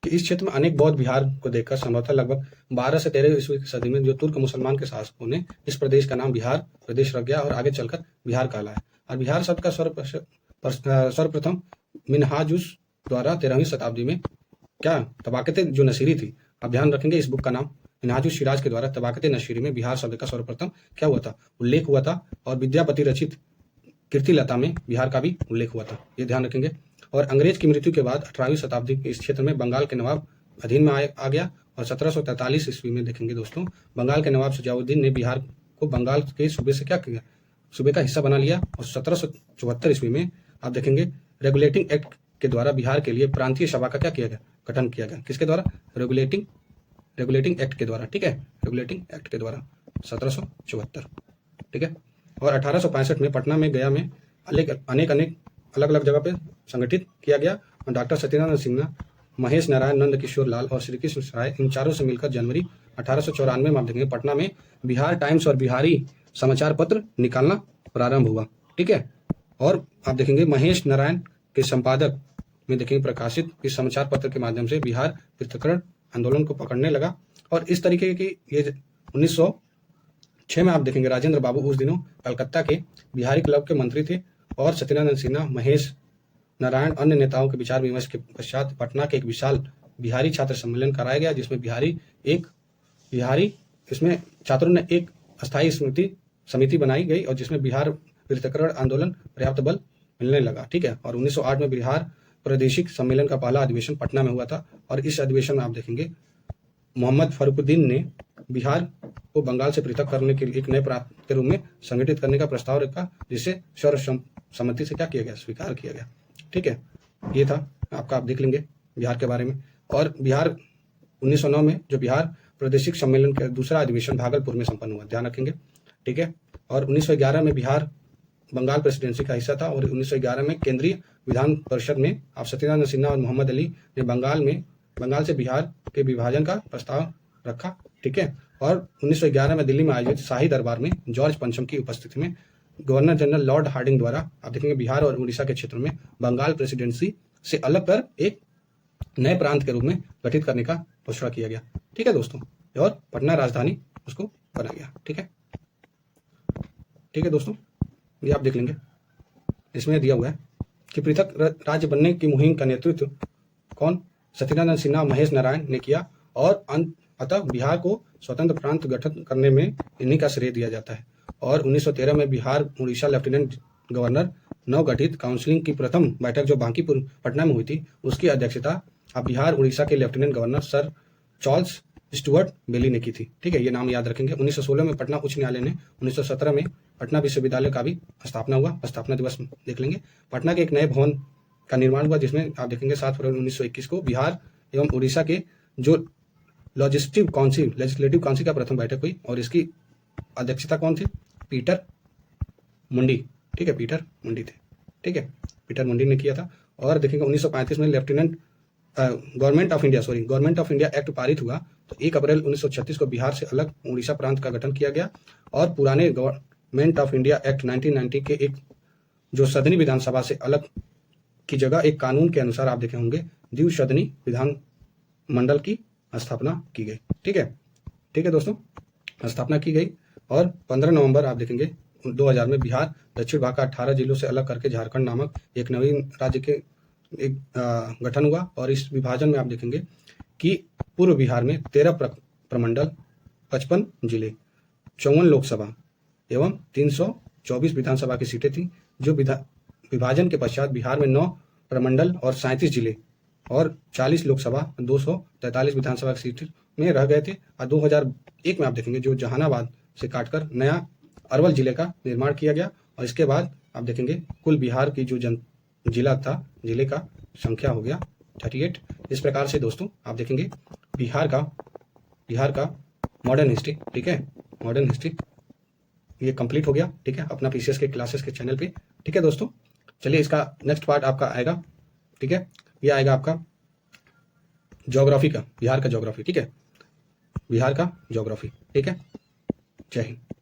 कि इस क्षेत्र में अनेक बौद्ध विहार को देखकर संभवतः लगभग 12 से 13 ईस्वी की सदी में जो तुर्क मुसलमान के शासकों ने इस प्रदेश का नाम बिहार प्रदेश रख गया और आगे चलकर बिहार कहलाया। और बिहार शब्द का सर्वप्रथम मिनहाजुस द्वारा 13वीं शताब्दी में क्या तबाकत जो नसीरी थी, आप ध्यान रखेंगे इस बुक का नाम मिनहाजुस सिराज के द्वारा तबाकत नसीरी में बिहार शब्द का सर्वप्रथम क्या हुआ था, उल्लेख हुआ था। और विद्यापति रचित कीर्तिलता में बिहार का भी उल्लेख हुआ था, ये ध्यान रखेंगे। और अंग्रेज की मृत्यु के बाद 18वीं शताब्दी के इस क्षेत्र में बंगाल के नवाब अधीन में आ गया और 1743 ईस्वी में देखेंगे दोस्तों, बंगाल के नवाब सजाउद्दीन ने बिहार को बंगाल के सूबे से क्या किया, सूबे का हिस्सा बना लिया। और 1774 ईस्वी में आप देखेंगे रेगुलेटिंग एक्ट के द्वारा बिहार के लिए प्रांतीय सभा का क्या किया गया, गठन किया गया। किसके द्वारा, रेगुलेटिंग एक्ट के द्वारा, ठीक है, रेगुलेटिंग एक्ट के द्वारा 1774, ठीक है। और 1865 में पटना में, गया में अनेक अलग अलग जगह पे संगठित किया गया। और डॉक्टर सत्यनारायण सिन्हा, महेश नारायण, नंद किशोर लाल और श्री कृष्ण राय, इन चारों से मिलकर जनवरी 1894 में आप देखेंगे पटना में बिहार टाइम्स और बिहारी समाचार पत्र निकालना प्रारंभ हुआ, ठीक है। और आप देखेंगे महेश नारायण के संपादक में देखेंगे प्रकाशित इस समाचार पत्र के माध्यम से बिहार पृथक्करण आंदोलन को पकड़ने लगा। और इस तरीके की ये 1906 में आप देखेंगे राजेंद्र बाबू उस दिनों कलकत्ता के बिहारी क्लब के मंत्री थे और सत्यनारायण सिन्हा, महेश नारायण, अन्य नेताओं के विचार विमर्श के पश्चात पटना के एक विशाल बिहारी छात्र सम्मेलन कराया गया, जिसमें इसमें छात्रों ने एक अस्थायी समिति बनाई गई और जिसमें बिहार पृथक्करण आंदोलन पर्याप्त बल मिलने लगा, ठीक है। और 1908 में बिहार प्रादेशिक सम्मेलन का पहला अधिवेशन पटना में हुआ था और इस अधिवेशन में आप देखेंगे मोहम्मद फरुखुद्दीन ने बिहार को बंगाल से पृथक करने के लिए एक नए प्रांत के रूप में संगठित करने का प्रस्ताव रखा, जिसे सर्वसम्मति से क्या किया गया, स्वीकार किया गया, ठीक है। ये था आपका, आप देख लेंगे बिहार के बारे में। और बिहार 1909 में जो बिहार प्रादेशिक सम्मेलन का दूसरा अधिवेशन भागलपुर में संपन्न हुआ, ध्यान रखेंगे, ठीक है। और 1911 में बिहार बंगाल प्रेसिडेंसी का हिस्सा था और 1911 में केंद्रीय विधान परिषद में आप सत्यनारायण सिन्हा और मोहम्मद अली ने बंगाल से बिहार के विभाजन का प्रस्ताव रखा, ठीक है। और 1911 में दिल्ली में आयोजित शाही दरबार में जॉर्ज पंचम की उपस्थिति में गवर्नर जनरल लॉर्ड हार्डिंग द्वारा आप देखेंगे बिहार और उड़ीसा के क्षेत्रों में बंगाल प्रेसिडेंसी से अलग कर एक नए प्रांत के रूप में गठित करने का घोषणा किया गया, ठीक है दोस्तों। और पटना राजधानी उसको बना गया, ठीक है दोस्तों, ये आप देख लेंगे, इसमें दिया हुआ है कि पृथक राज्य बनने की मुहिम का नेतृत्व कौन? सत्यनारायण सिन्हा, महेश नारायण ने किया और अतः बिहार को स्वतंत्र प्रांत गठन करने में इन्हीं का श्रेय दिया जाता है। और 1913 में बिहार उड़ीसा लेफ्टिनेंट गवर्नर नवगठित काउंसिल की प्रथम बैठक जो बांकीपुर पटना में हुई थी, उसकी अध्यक्षता अब बिहार उड़ीसा के lieutenant governor sir Charles Stuart Bailey ने की थी। ठीक है, ये नाम याद रखेंगे। 1916 में पटना उच्च न्यायालय ने 1917 में पटना विश्वविद्यालय का भी स्थापना हुआ। स्थापना दिवस देख लेंगे। पटना के एक नए भवन का निर्माण हुआ जिसमें आप देखेंगे 7 फरवरी 1921 को बिहार एवं उड़ीसा के जो लेजिस्लेटिव काउंसिल का प्रथम बैठक हुई और इसकी अध्यक्षता कौन थे? पीटर मुंडी। ठीक है, पीटर मुंडी थे। ठीक है, पीटर मुंडी ने किया था। और देखेंगे 1935 में गवर्नमेंट ऑफ इंडिया एक्ट पारित हुआ। तो 1 अप्रैल 1936 को बिहार से अलग उड़ीसा प्रांत का गठन किया गया और पुराने गवर्नमेंट ऑफ इंडिया एक्ट 1990 के एक जो सदनी विधानसभा से अलग की जगह एक कानून के अनुसार आप देखे होंगे द्विसदनी विधान मंडल की स्थापना की गई। ठीक है दोस्तों, स्थापना की गई। और 15 नवंबर आप देखेंगे 2000 में बिहार दक्षिण भाग का 18 जिलों से अलग करके झारखंड नामक एक नवीन राज्य के एक गठन हुआ। और इस विभाजन में आप देखेंगे कि पूर्व बिहार में 13 प्रमंडल, 55 जिले, 54 लोकसभा एवं 324 विधानसभा की सीटें थी। जो विभाजन के पश्चात बिहार में 9 प्रमंडल और 37 जिले और 40 लोकसभा, 243 विधानसभा की सीट में रह गए थे। और 2001 में आप देखेंगे जो जहानाबाद से काटकर नया अरवल जिले का निर्माण किया गया। और इसके बाद आप देखेंगे कुल बिहार की जो जिला था, जिले का संख्या हो गया 38। इस प्रकार से दोस्तों आप देखेंगे बिहार का मॉडर्न हिस्ट्री। ठीक है, मॉडर्न हिस्ट्री ये कंप्लीट हो गया। ठीक है, अपना पीसीएस के क्लासेस के चैनल पे। ठीक है दोस्तों, चलिए इसका नेक्स्ट पार्ट आपका आएगा। ठीक है, ये आएगा आपका ज्योग्राफी का, बिहार का ज्योग्राफी। ठीक है, बिहार का ज्योग्राफी। ठीक है, जय हिंद।